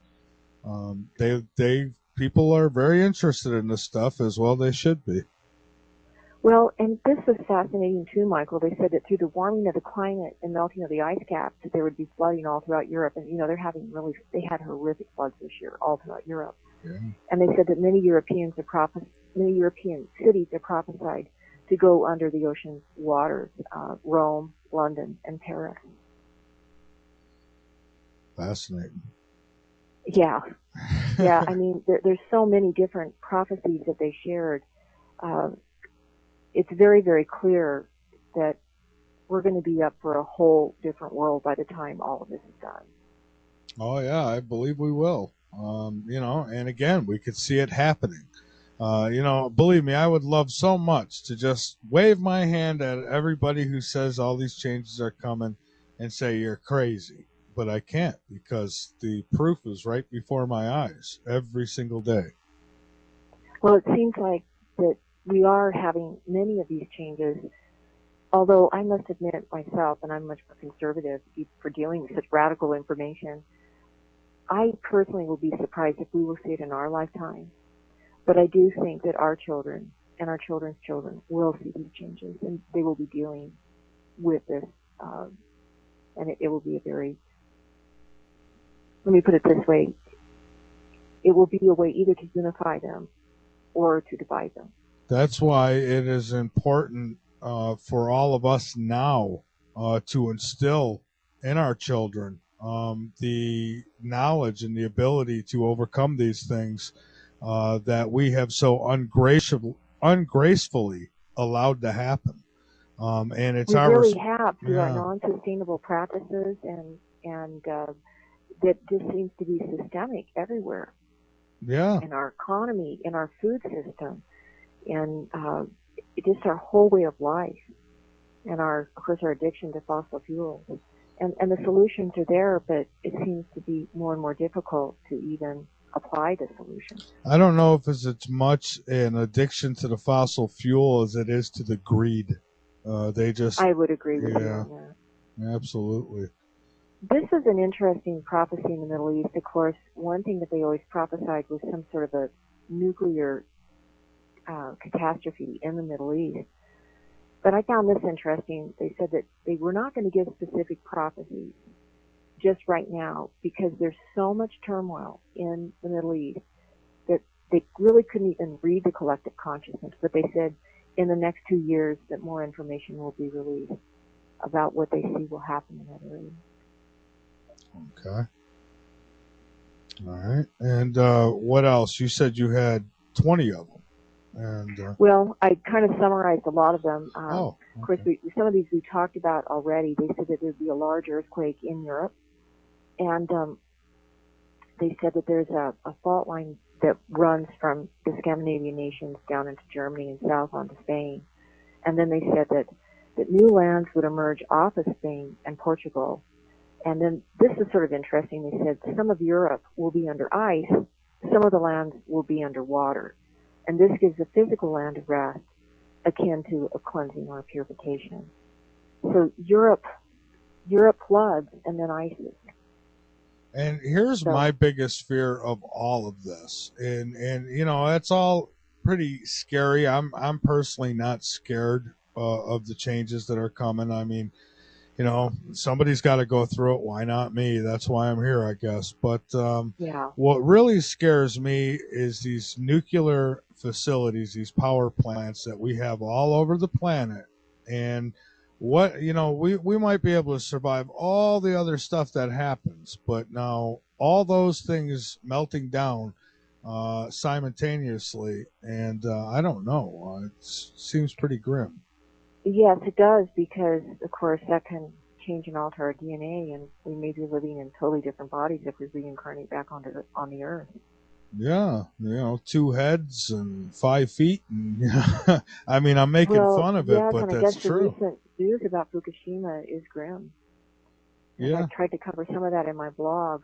B: people are very interested in this stuff, as well they should be.
A: Well, and this was fascinating too, Michael. They said that through the warming of the climate and melting of the ice caps, that there would be flooding all throughout Europe. And, they had horrific floods this year all throughout Europe.
B: Yeah.
A: And they said that many European cities are prophesied to go under the ocean's waters, Rome, London, and Paris.
B: Fascinating.
A: Yeah. Yeah, I mean, there's so many different prophecies that they shared. It's very, very clear that we're going to be up for a whole different world by the time all of this is done.
B: Oh, yeah, I believe we will. And again, we could see it happening. Believe me, I would love so much to just wave my hand at everybody who says all these changes are coming and say you're crazy. But I can't, because the proof is right before my eyes every single day.
A: Well, it seems like that we are having many of these changes, although I must admit myself, and I'm much more conservative for dealing with such radical information, I personally will be surprised if we will see it in our lifetime. But I do think that our children and our children's children will see these changes, and they will be dealing with this, and it will be a very, let me put it this way, it will be a way either to unify them or to divide them.
B: That's why it is important for all of us now to instill in our children the knowledge and the ability to overcome these things that we have so ungracefully allowed to happen. And it's
A: we really have through our non-sustainable practices, and that just seems to be systemic everywhere.
B: Yeah.
A: In our economy, in our food system, and just our whole way of life, and of course, our addiction to fossil fuels. And the solutions are there, but it seems to be more and more difficult to even apply the solution.
B: I don't know if it's as much an addiction to the fossil fuel as it is to the greed. I
A: would agree with you on
B: that. Absolutely.
A: This is an interesting prophecy in the Middle East. Of course, one thing that they always prophesied was some sort of a nuclear catastrophe in the Middle East. But I found this interesting. They said that they were not going to give specific prophecies just right now, because there's so much turmoil in the Middle East that they really couldn't even read the collective consciousness. But they said in the next 2 years that more information will be released about what they see will happen in that area.
B: Okay. All right. And what else? You said you had 20 of them. And
A: Well, I kind of summarized a lot of them.
B: oh,
A: Of course,
B: okay.
A: some of these we talked about already. They said that there'd be a large earthquake in Europe, and they said that there's a fault line that runs from the Scandinavian nations down into Germany and south onto Spain. And then they said that new lands would emerge off of Spain and Portugal. And then this is sort of interesting. They said some of Europe will be under ice, some of the lands will be under water. And this gives a physical land of rest akin to a cleansing or a purification. So Europe floods and then ices.
B: And here's my biggest fear of all of this, and you know, it's all pretty scary. I'm personally not scared of the changes that are coming. I mean, you know, somebody's got to go through it. Why not me? That's why I'm here, I guess. But
A: Yeah.
B: what really scares me is these nuclear facilities, these power plants that we have all over the planet. And what, you know, we might be able to survive all the other stuff that happens, but now all those things melting down simultaneously, and I don't know. It seems pretty grim.
A: Yes, it does, because of course that can change and alter our DNA, and we may be living in totally different bodies if we reincarnate back on the earth.
B: Yeah, you know, 2 heads and 5 feet, and I mean, I'm making fun of it,
A: yes,
B: but
A: and I
B: that's
A: guess the
B: true.
A: recent news about Fukushima is grim. And
B: Yeah.
A: I tried to cover some of that in my blog,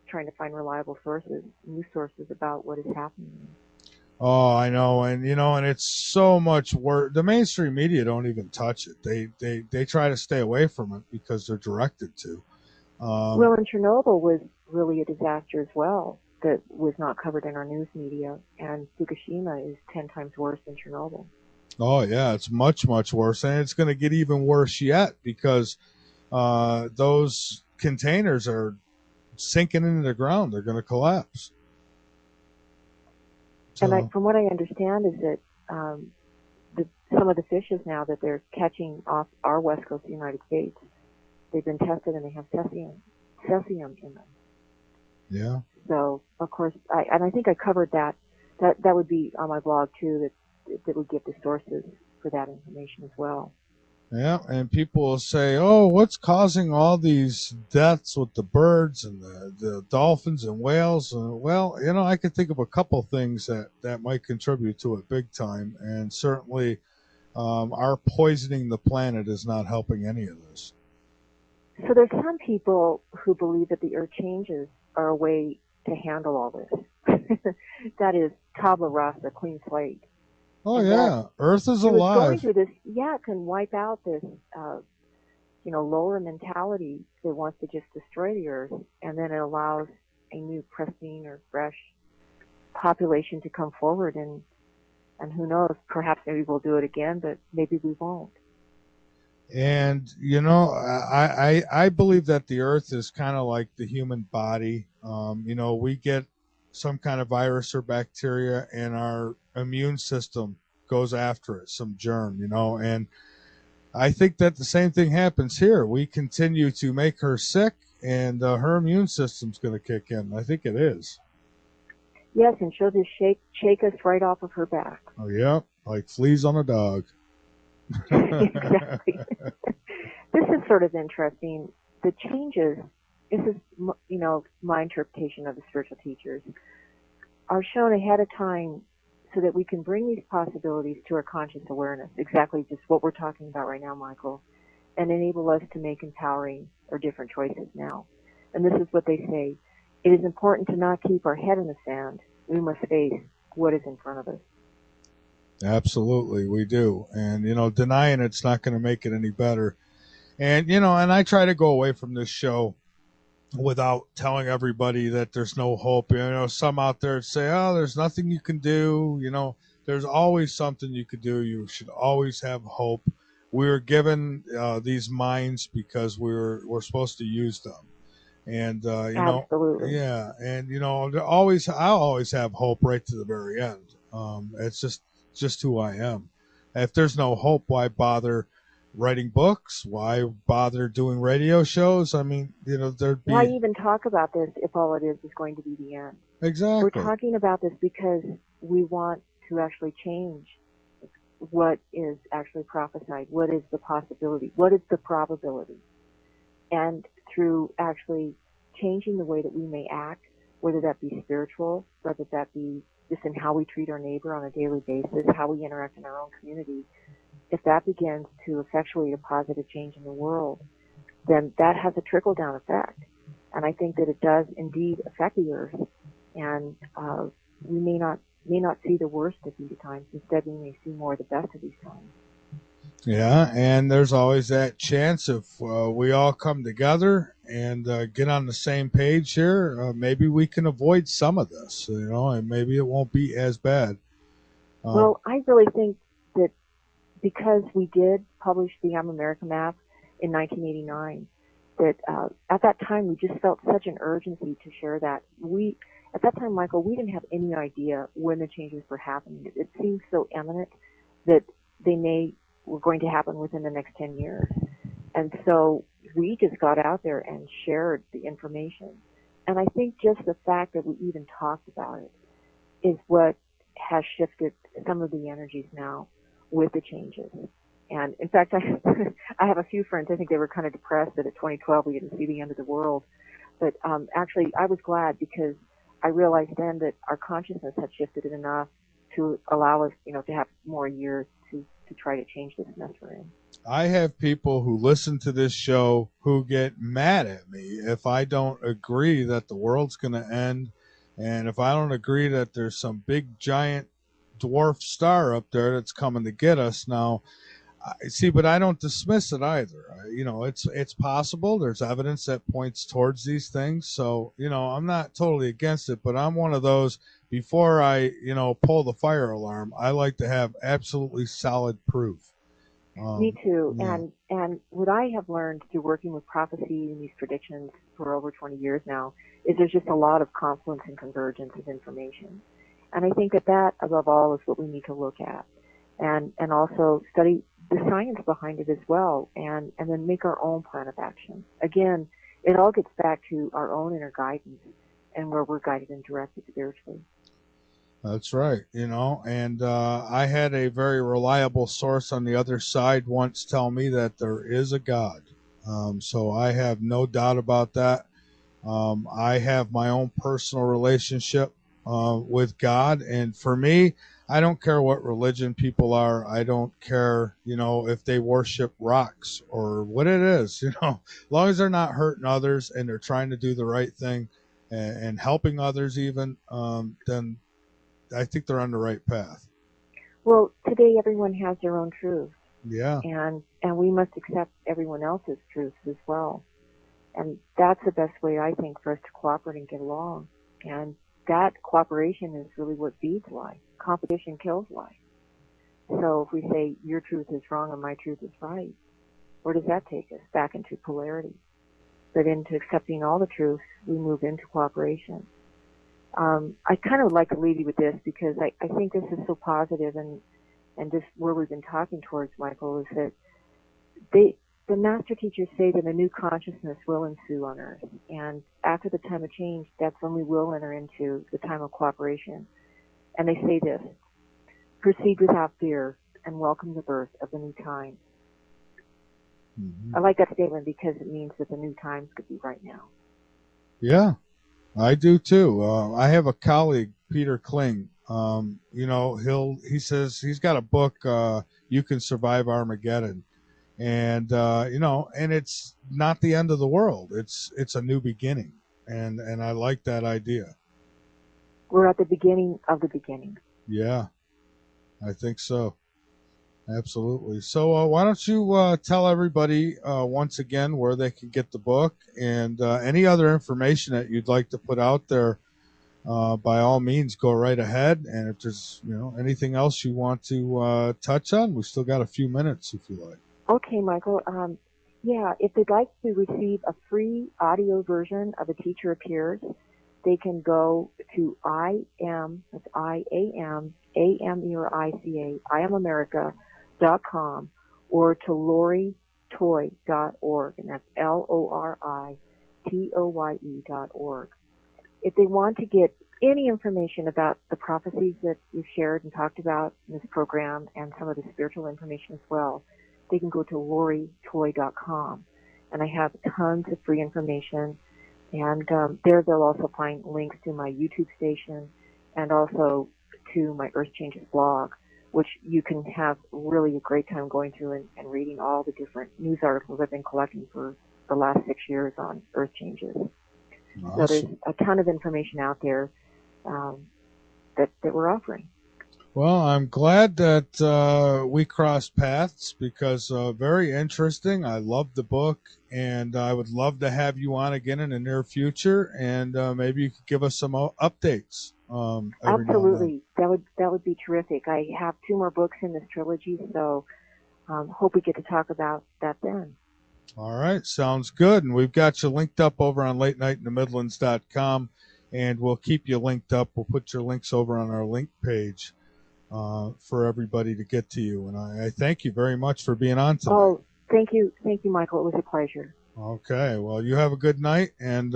A: trying to find reliable sources, news sources about what is happening.
B: Oh, I know, and you know, and it's so much work. The mainstream media don't even touch it. They try to stay away from it because they're directed to.
A: Well, and Chernobyl was really a disaster as well that was not covered in our news media, and Fukushima is 10 times worse than Chernobyl.
B: Oh yeah, it's much worse, and it's going to get even worse yet because those containers are sinking into the ground. They're going to collapse. So.
A: And from what I understand is that some of the fishes now that they're catching off our west coast of the United States, they've been tested and they have cesium in them.
B: Yeah.
A: So of course, I think I covered that. That would be on my blog too. That would give the sources for that information as well.
B: Yeah, and people will say, "Oh, what's causing all these deaths with the birds and the dolphins and whales?" Well, you know, I could think of a couple things that might contribute to it big time, and certainly, our poisoning the planet is not helping any of this.
A: So there's some people who believe that the Earth changes are a way to handle all this. That is tabula rasa, clean slate.
B: Oh yeah, Earth is alive.
A: Going through this, it can wipe out this, lower mentality that wants to just destroy the Earth, and then it allows a new pristine or fresh population to come forward, and who knows, perhaps maybe we'll do it again, but maybe we won't.
B: And you know, I believe that the Earth is kind of like the human body. You know, we get some kind of virus or bacteria, and our immune system goes after it, some germ, you know, and I think that the same thing happens here. We continue to make her sick, and her immune system's going to kick in. I think it is.
A: Yes, and she'll just shake us right off of her back.
B: Oh yeah, like fleas on a dog.
A: Exactly. This is sort of interesting. The changes, this is, my interpretation of the spiritual teachers, are shown ahead of time so that we can bring these possibilities to our conscious awareness, exactly just what we're talking about right now, Michael, and enable us to make empowering or different choices now. And this is what they say. It is important to not keep our head in the sand. We must face what is in front of us.
B: Absolutely, we do. And, you know, denying it's not going to make it any better. And, you know, and I try to go away from this show without telling everybody that there's no hope. You know, some out there say, oh, there's nothing you can do. You know, there's always something you could do. You should always have hope. We were given these minds because we're supposed to use them. And, you
A: Absolutely.
B: know, yeah. And, you know, I always have hope right to the very end. It's just who I am. If there's no hope, why bother writing books? Why bother doing radio shows? I mean, you know, there'd be...
A: Why even talk about this if all it is going to be the end?
B: Exactly.
A: We're talking about this because we want to actually change what is actually prophesied, what is the possibility, what is the probability. And through actually changing the way that we may act, whether that be spiritual, whether that be just in how we treat our neighbor on a daily basis, how we interact in our own community, if that begins to effectuate a positive change in the world, then that has a trickle-down effect. And I think that it does indeed affect the earth. And we may not see the worst of these times. Instead, we may see more of the best of these times.
B: Yeah, and there's always that chance if we all come together and get on the same page here, maybe we can avoid some of this, and maybe it won't be as bad.
A: Well, I really think that because we did publish the I'm America map in 1989, that at that time we just felt such an urgency to share that. At that time, Michael, we didn't have any idea when the changes were happening. It seemed so imminent that they were going to happen within the next 10 years. And so we just got out there and shared the information. And I think just the fact that we even talked about it is what has shifted some of the energies now with the changes. And in fact, I have a few friends, I think they were kind of depressed that at 2012 we didn't see the end of the world. But actually, I was glad because I realized then that our consciousness had shifted enough to allow us, to have more years to try to change this mess we're in.
B: I have people who listen to this show who get mad at me if I don't agree that the world's going to end, and if I don't agree that there's some big giant dwarf star up there that's coming to get us. Now, see, but I don't dismiss it either. It's possible. There's evidence that points towards these things. So, I'm not totally against it, but I'm one of those, before I, pull the fire alarm, I like to have absolutely solid proof.
A: Me too.
B: Yeah.
A: And what I have learned through working with prophecy and these predictions for over 20 years now is there's just a lot of confluence and convergence of information. And I think that above all is what we need to look at and also study the science behind it as well, and then make our own plan of action. Again, it all gets back to our own inner guidance and where we're guided and directed spiritually.
B: That's right, and I had a very reliable source on the other side once tell me that there is a God. So I have no doubt about that. I have my own personal relationship with God, and for me, I don't care what religion people are. I don't care, if they worship rocks or what it is, as long as they're not hurting others and they're trying to do the right thing and helping others even, then I think they're on the right path.
A: Well, today everyone has their own truth.
B: Yeah.
A: And we must accept everyone else's truths as well. And that's the best way, I think, for us to cooperate and get along. And that cooperation is really what feeds life. Competition kills life. So if we say your truth is wrong and my truth is right, where does that take us? Back into polarity. But into accepting all the truths, we move into cooperation. I kind of like to leave you with this because I think this is so positive and just where we've been talking towards, Michael, is that the master teachers say that a new consciousness will ensue on earth. And after the time of change, that's when we will enter into the time of cooperation. And they say this: proceed without fear and welcome the birth of the new time. Mm-hmm. I like that statement because it means that the new times could be right now.
B: Yeah, I do too. I have a colleague, Peter Kling. He says he's got a book, You Can Survive Armageddon. And, and it's not the end of the world. It's a new beginning. And I like that idea.
A: We're at the beginning of the beginning.
B: Yeah, I think so. Absolutely. So why don't you tell everybody once again where they can get the book and any other information that you'd like to put out there. By all means, go right ahead. And if there's anything else you want to touch on, we still got a few minutes if you like.
A: Okay, Michael. If they'd like to receive a free audio version of A Teacher Appears, they can go to IamAmerica.com or to LoriToye.org, and that's LORITOYE.org. If they want to get any information about the prophecies that we've shared and talked about in this program and some of the spiritual information as well, they can go to LoriToye.com. And I have tons of free information. And there they'll also find links to my YouTube station and also to my Earth Changes blog, which you can have really a great time going through and reading all the different news articles I've been collecting for the last 6 years on Earth Changes.
B: Awesome.
A: So there's a ton of information out there that we're offering.
B: Well, I'm glad that we crossed paths because very interesting. I love the book, and I would love to have you on again in the near future, and maybe you could give us some updates.
A: Absolutely, that would be terrific. I have 2 more books in this trilogy, so hope we get to talk about that then.
B: All right, sounds good. And we've got you linked up over on latenightinthemidlands.com, and we'll keep you linked up. We'll put your links over on our link page for everybody to get to you. And I thank you very much for being on tonight.
A: Oh, thank you, Michael. It was a pleasure.
B: Okay, well, you have a good night, and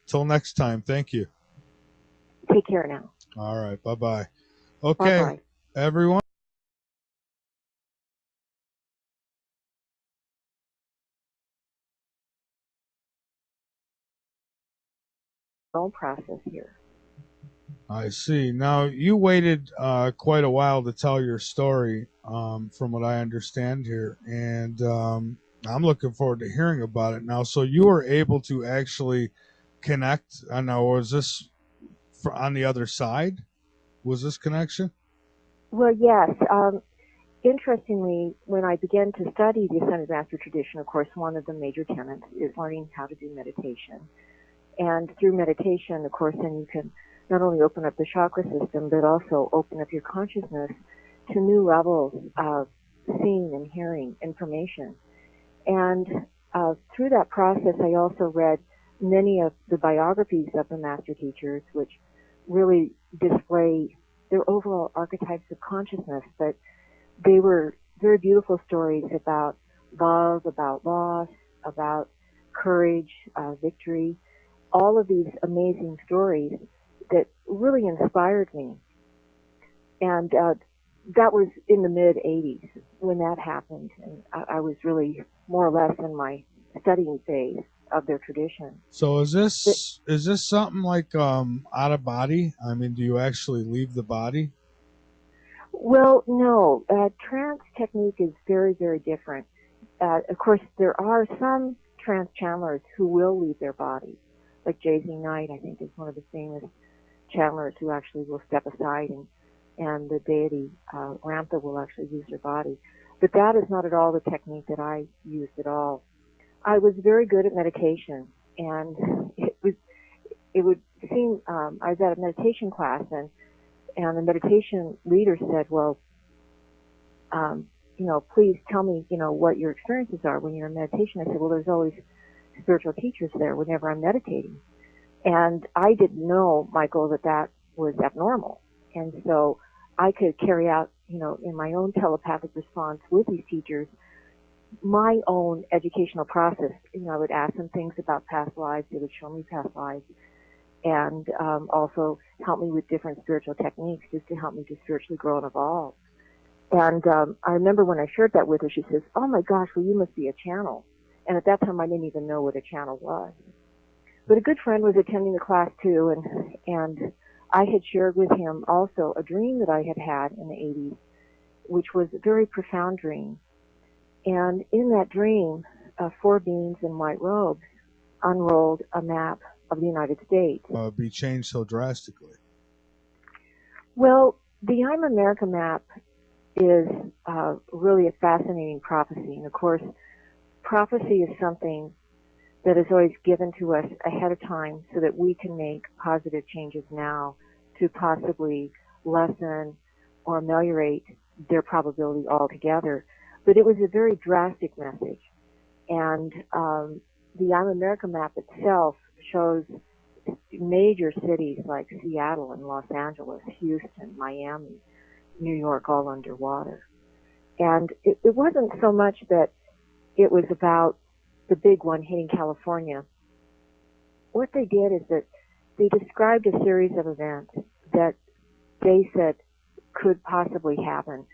B: till next time, thank you.
A: Take care now.
B: All right, bye-bye. Okay,
A: bye-bye.
B: Everyone.
A: Own process here.
B: I see. Now, you waited quite a while to tell your story, from what I understand here, and I'm looking forward to hearing about it now. So you were able to actually connect. I know, was this on the other side? Was this connection?
A: Well, yes. Interestingly, when I began to study the Ascended Master tradition, of course, one of the major tenets is learning how to do meditation. And through meditation, of course, then you can not only open up the chakra system, but also open up your consciousness to new levels of seeing and hearing information. And through that process, I also read many of the biographies of the master teachers, which really display their overall archetypes of consciousness. But they were very beautiful stories about love, about loss, about courage, victory, all of these amazing stories that really inspired me. And that was in the mid-'80s when that happened. And I was really more or less in my studying phase of their tradition.
B: So is this something like out of body? I mean, do you actually leave the body?
A: Well, no. Trance technique is very, very different. Of course, there are some trance channelers who will leave their body. Like J.Z. Knight, I think, is one of the famous channelers who actually will step aside and the deity, Ramtha, will actually use their body. But that is not at all the technique that I used at all. I was very good at meditation, and it would seem, I was at a meditation class, and the meditation leader said, well, please tell me, what your experiences are when you're in meditation. I said, well, there's always spiritual teachers there whenever I'm meditating. And I didn't know, Michael, that was abnormal. And so I could carry out, in my own telepathic response with these teachers, my own educational process. I would ask them things about past lives. They would show me past lives, and also help me with different spiritual techniques just to help me to spiritually grow and evolve. And I remember when I shared that with her, she says, oh my gosh, well, you must be a channel. And at that time, I didn't even know what a channel was. But a good friend was attending the class too, and I had shared with him also a dream that I had had in the 80s, which was a very profound dream. And in that dream, 4 beings in white robes unrolled a map of the United States.
B: Be changed so drastically?
A: Well, the I'm America map is really a fascinating prophecy. And of course, prophecy is something that is always given to us ahead of time so that we can make positive changes now to possibly lessen or ameliorate their probability altogether. But it was a very drastic message. And the I'm America map itself shows major cities like Seattle and Los Angeles, Houston, Miami, New York, all underwater. And it wasn't so much that it was about the big one hitting California. What they did is that they described a series of events that they said could possibly happen.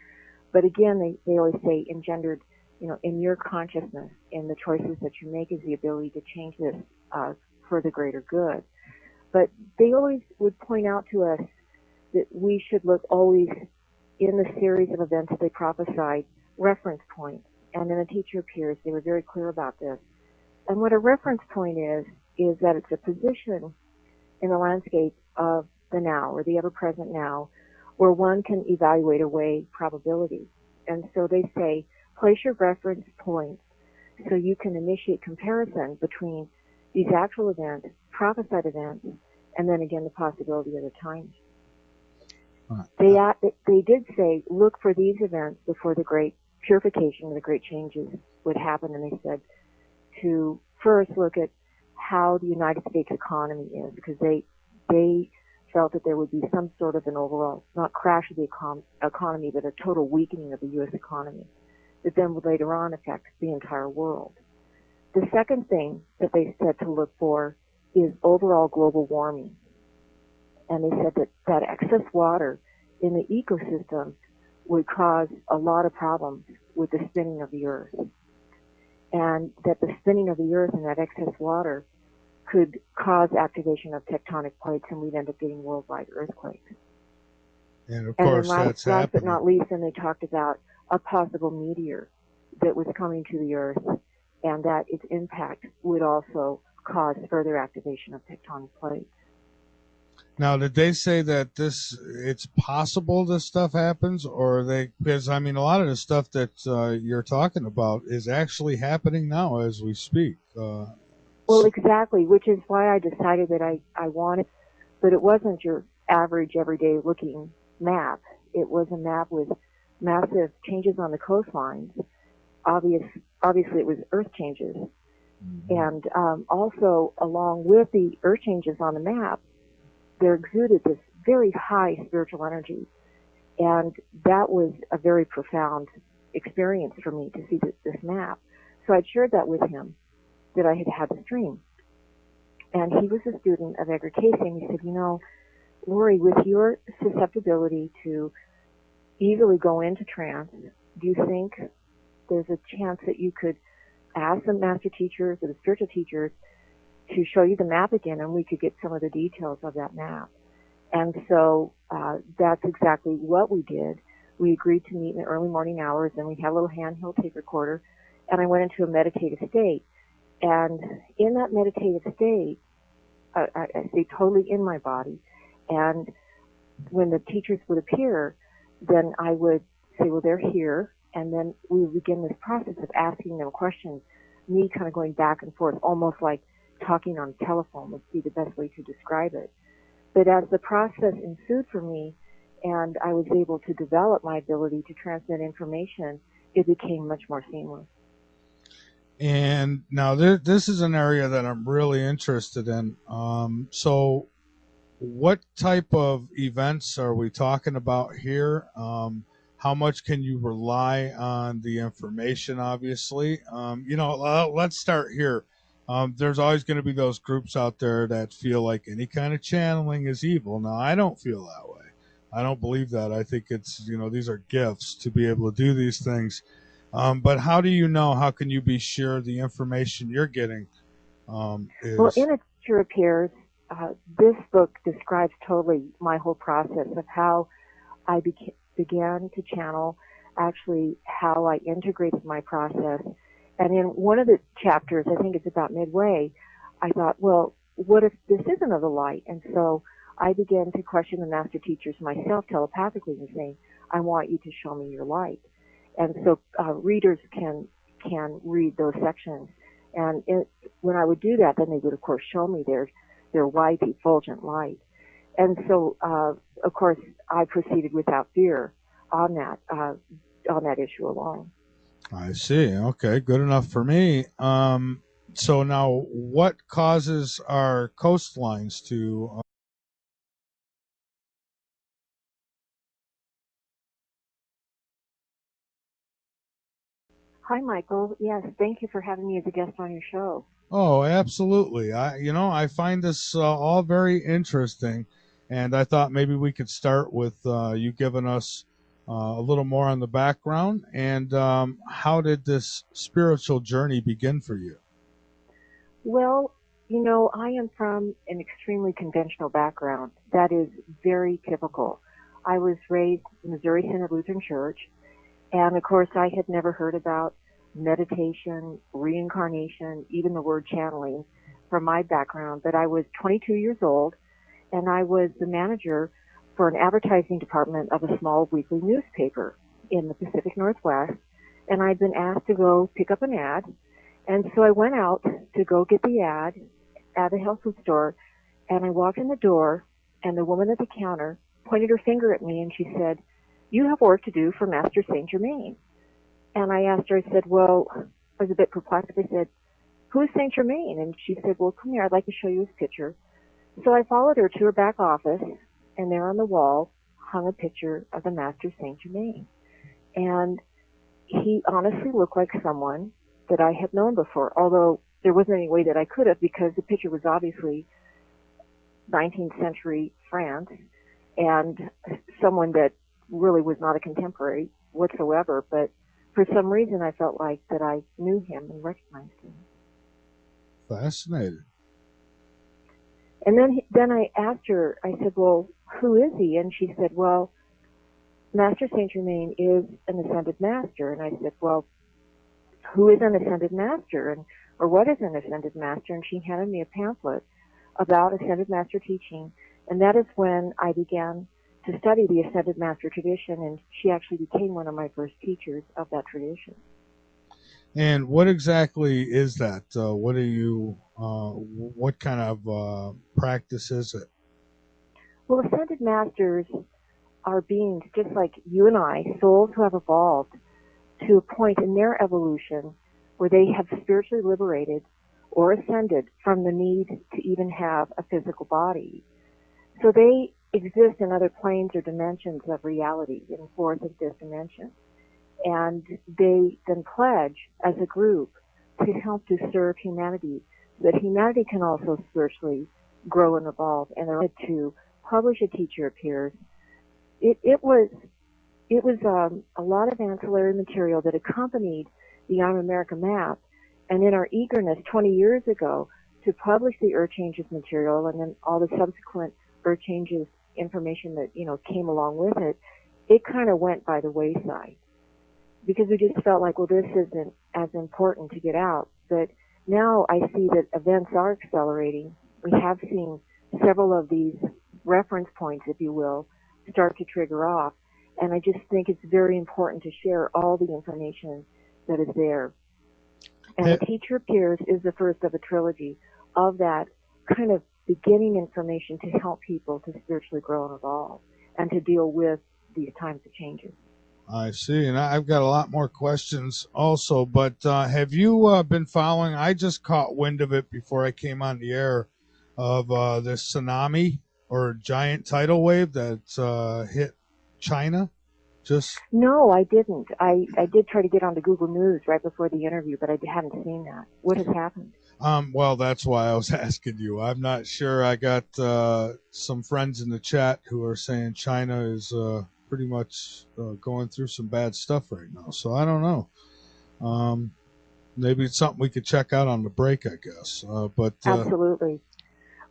A: But again, they always say engendered, in your consciousness, in the choices that you make, is the ability to change this for the greater good. But they always would point out to us that we should look always in the series of events that they prophesied, reference points. And then a teacher appears. They were very clear about this. And what a reference point is that it's a position in the landscape of the now, or the ever-present now, where one can evaluate or weigh probability. And so they say, place your reference points so you can initiate comparison between these actual events, prophesied events, and then again the possibility of the times. They did say, look for these events before the great purification, the great changes would happen. And they said to first look at how the United States economy is, because they felt that there would be some sort of an overall, not crash of the economy, but a total weakening of the U.S. economy that then would later on affect the entire world. The second thing that they said to look for is overall global warming. And they said that excess water in the ecosystem would cause a lot of problems with the spinning of the earth. And that the spinning of the earth and that excess water could cause activation of tectonic plates, and we'd end up getting worldwide earthquakes.
B: And of course, that's happening.
A: Last but not least, then they talked about a possible meteor that was coming to the earth, and that its impact would also cause further activation of tectonic plates.
B: Now, did they say that it's possible this stuff happens, or because I mean, a lot of the stuff that you're talking about is actually happening now as we speak.
A: Well, exactly, which is why I decided that I wanted, but it wasn't your average everyday looking map. It was a map with massive changes on the coastlines. Obviously it was earth changes. Mm-hmm. And also along with the earth changes on the map, there exuded this very high spiritual energy. And that was a very profound experience for me to see this map. So I'd shared that with him, that I had this dream. And he was a student of Edgar Cayce, and he said, Lori, with your susceptibility to easily go into trance, do you think there's a chance that you could ask the master teachers or the spiritual teachers to show you the map again, and we could get some of the details of that map? And so that's exactly what we did. We agreed to meet in the early morning hours, and we had a little handheld tape recorder, and I went into a meditative state. And in that meditative state, I stayed totally in my body. And when the teachers would appear, then I would say, well, they're here. And then we would begin this process of asking them questions, me kind of going back and forth, almost like talking on a telephone would be the best way to describe it. But as the process ensued for me, and I was able to develop my ability to transmit information, it became much more seamless.
B: And now this is an area that I'm really interested in. So what type of events are we talking about here? How much can you rely on the information, obviously? Let's start here. There's always going to be those groups out there that feel like any kind of channeling is evil. Now, I don't feel that way. I don't believe that. I think it's, these are gifts to be able to do these things. But how do you know? How can you be sure the information you're getting is...
A: Well, in A Teacher Appears, this book describes totally my whole process of how I began to channel, actually how I integrated my process. And in one of the chapters, I think it's about midway, I thought, well, what if this isn't of the light? And so I began to question the master teachers myself telepathically and saying, I want you to show me your light. And so readers can read those sections. And when I would do that, then they would, of course, show me their white, effulgent light. And so, of course, I proceeded without fear on that issue alone.
B: I see. Okay, good enough for me. So now, what causes our coastlines to...
A: Hi, Michael. Yes, thank you for having me as a guest on your show.
B: Oh, absolutely. I find this all very interesting, and I thought maybe we could start with you giving us a little more on the background and how did this spiritual journey begin for you?
A: Well, I am from an extremely conventional background. That is very typical. I was raised in Missouri Synod Lutheran Church, and of course, I had never heard about meditation, reincarnation, even the word channeling from my background. But I was 22 years old, and I was the manager for an advertising department of a small weekly newspaper in the Pacific Northwest, and I'd been asked to go pick up an ad. And so I went out to go get the ad at a health food store, and I walked in the door, and the woman at the counter pointed her finger at me, and she said, "You have work to do for Master Saint Germain." And I asked her, I said, well, I was a bit perplexed. I said, "Who is Saint Germain?" And she said, "Well, come here, I'd like to show you his picture." So I followed her to her back office, and there on the wall hung a picture of the Master Saint Germain. And he honestly looked like someone that I had known before, although there wasn't any way that I could have, because the picture was obviously 19th century France and someone that really was not a contemporary whatsoever. But for some reason, I felt like that I knew him and recognized him.
B: Fascinating.
A: And then I asked her, I said, "Well, who is he?" And she said, "Well, Master Saint Germain is an ascended master." And I said, "Well, who is an ascended master, or what is an ascended master?" And she handed me a pamphlet about ascended master teaching, and that is when I began to study the ascended master tradition, and she actually became one of my first teachers of that tradition.
B: And what exactly is that? What kind of practice is it?
A: Well, ascended masters are beings just like you and I, souls who have evolved to a point in their evolution where they have spiritually liberated or ascended from the need to even have a physical body. So they exist in other planes or dimensions of reality, in fourth and fifth dimension. And they then pledge as a group to help to serve humanity, so that humanity can also spiritually grow and evolve. And they're to publish a teacher appears. It was a lot of ancillary material that accompanied the I'm America map. And in our eagerness 20 years ago to publish the Earth Changes material and then all the subsequent Earth Changes information that, came along with it, it kind of went by the wayside. Because we just felt like, well, this isn't as important to get out. But now I see that events are accelerating. We have seen several of these reference points, if you will, start to trigger off. And I just think it's very important to share all the information that is there. And The Teacher Appears is the first of a trilogy of that kind of beginning information to help people to spiritually grow and evolve and to deal with these times of changes.
B: I see, and I've got a lot more questions also, but have you been following? I just caught wind of it before I came on the air of this tsunami or giant tidal wave that hit China.
A: No, I didn't. I did try to get onto Google News right before the interview, but I hadn't seen that. What has happened?
B: Well, that's why I was asking you. I'm not sure. I got some friends in the chat who are saying China is pretty much going through some bad stuff right now. So I don't know. Maybe it's something we could check out on the break, I guess.
A: Absolutely.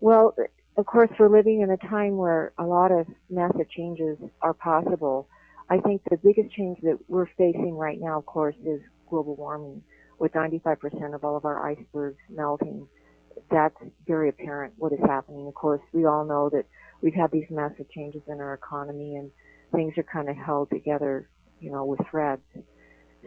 A: Well, of course, we're living in a time where a lot of massive changes are possible. I think the biggest change that we're facing right now, of course, is global warming, with 95% of all of our icebergs melting. That's very apparent what is happening. Of course, we all know that we've had these massive changes in our economy, and things are kind of held together, with threads.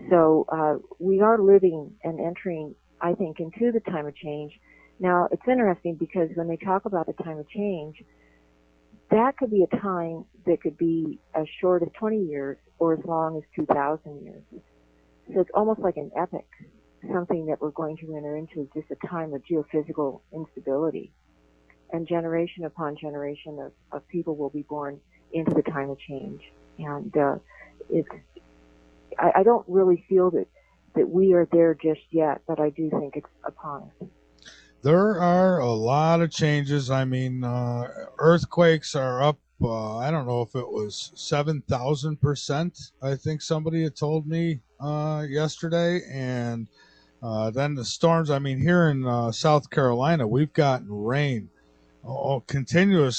A: So we are living and entering, I think, into the time of change. Now, it's interesting because when they talk about the time of change, that could be a time that could be as short as 20 years or as long as 2,000 years. So it's almost like an epic, something that we're going to enter into, just a time of geophysical instability. And generation upon generation of people will be born into the time of change. And I don't really feel that we are there just yet, but I do think it's upon us.
B: There are a lot of changes. I mean, earthquakes are up. I don't know if it was 7,000%. I think somebody had told me yesterday. And then the storms. I mean, here in South Carolina, we've gotten rain continuous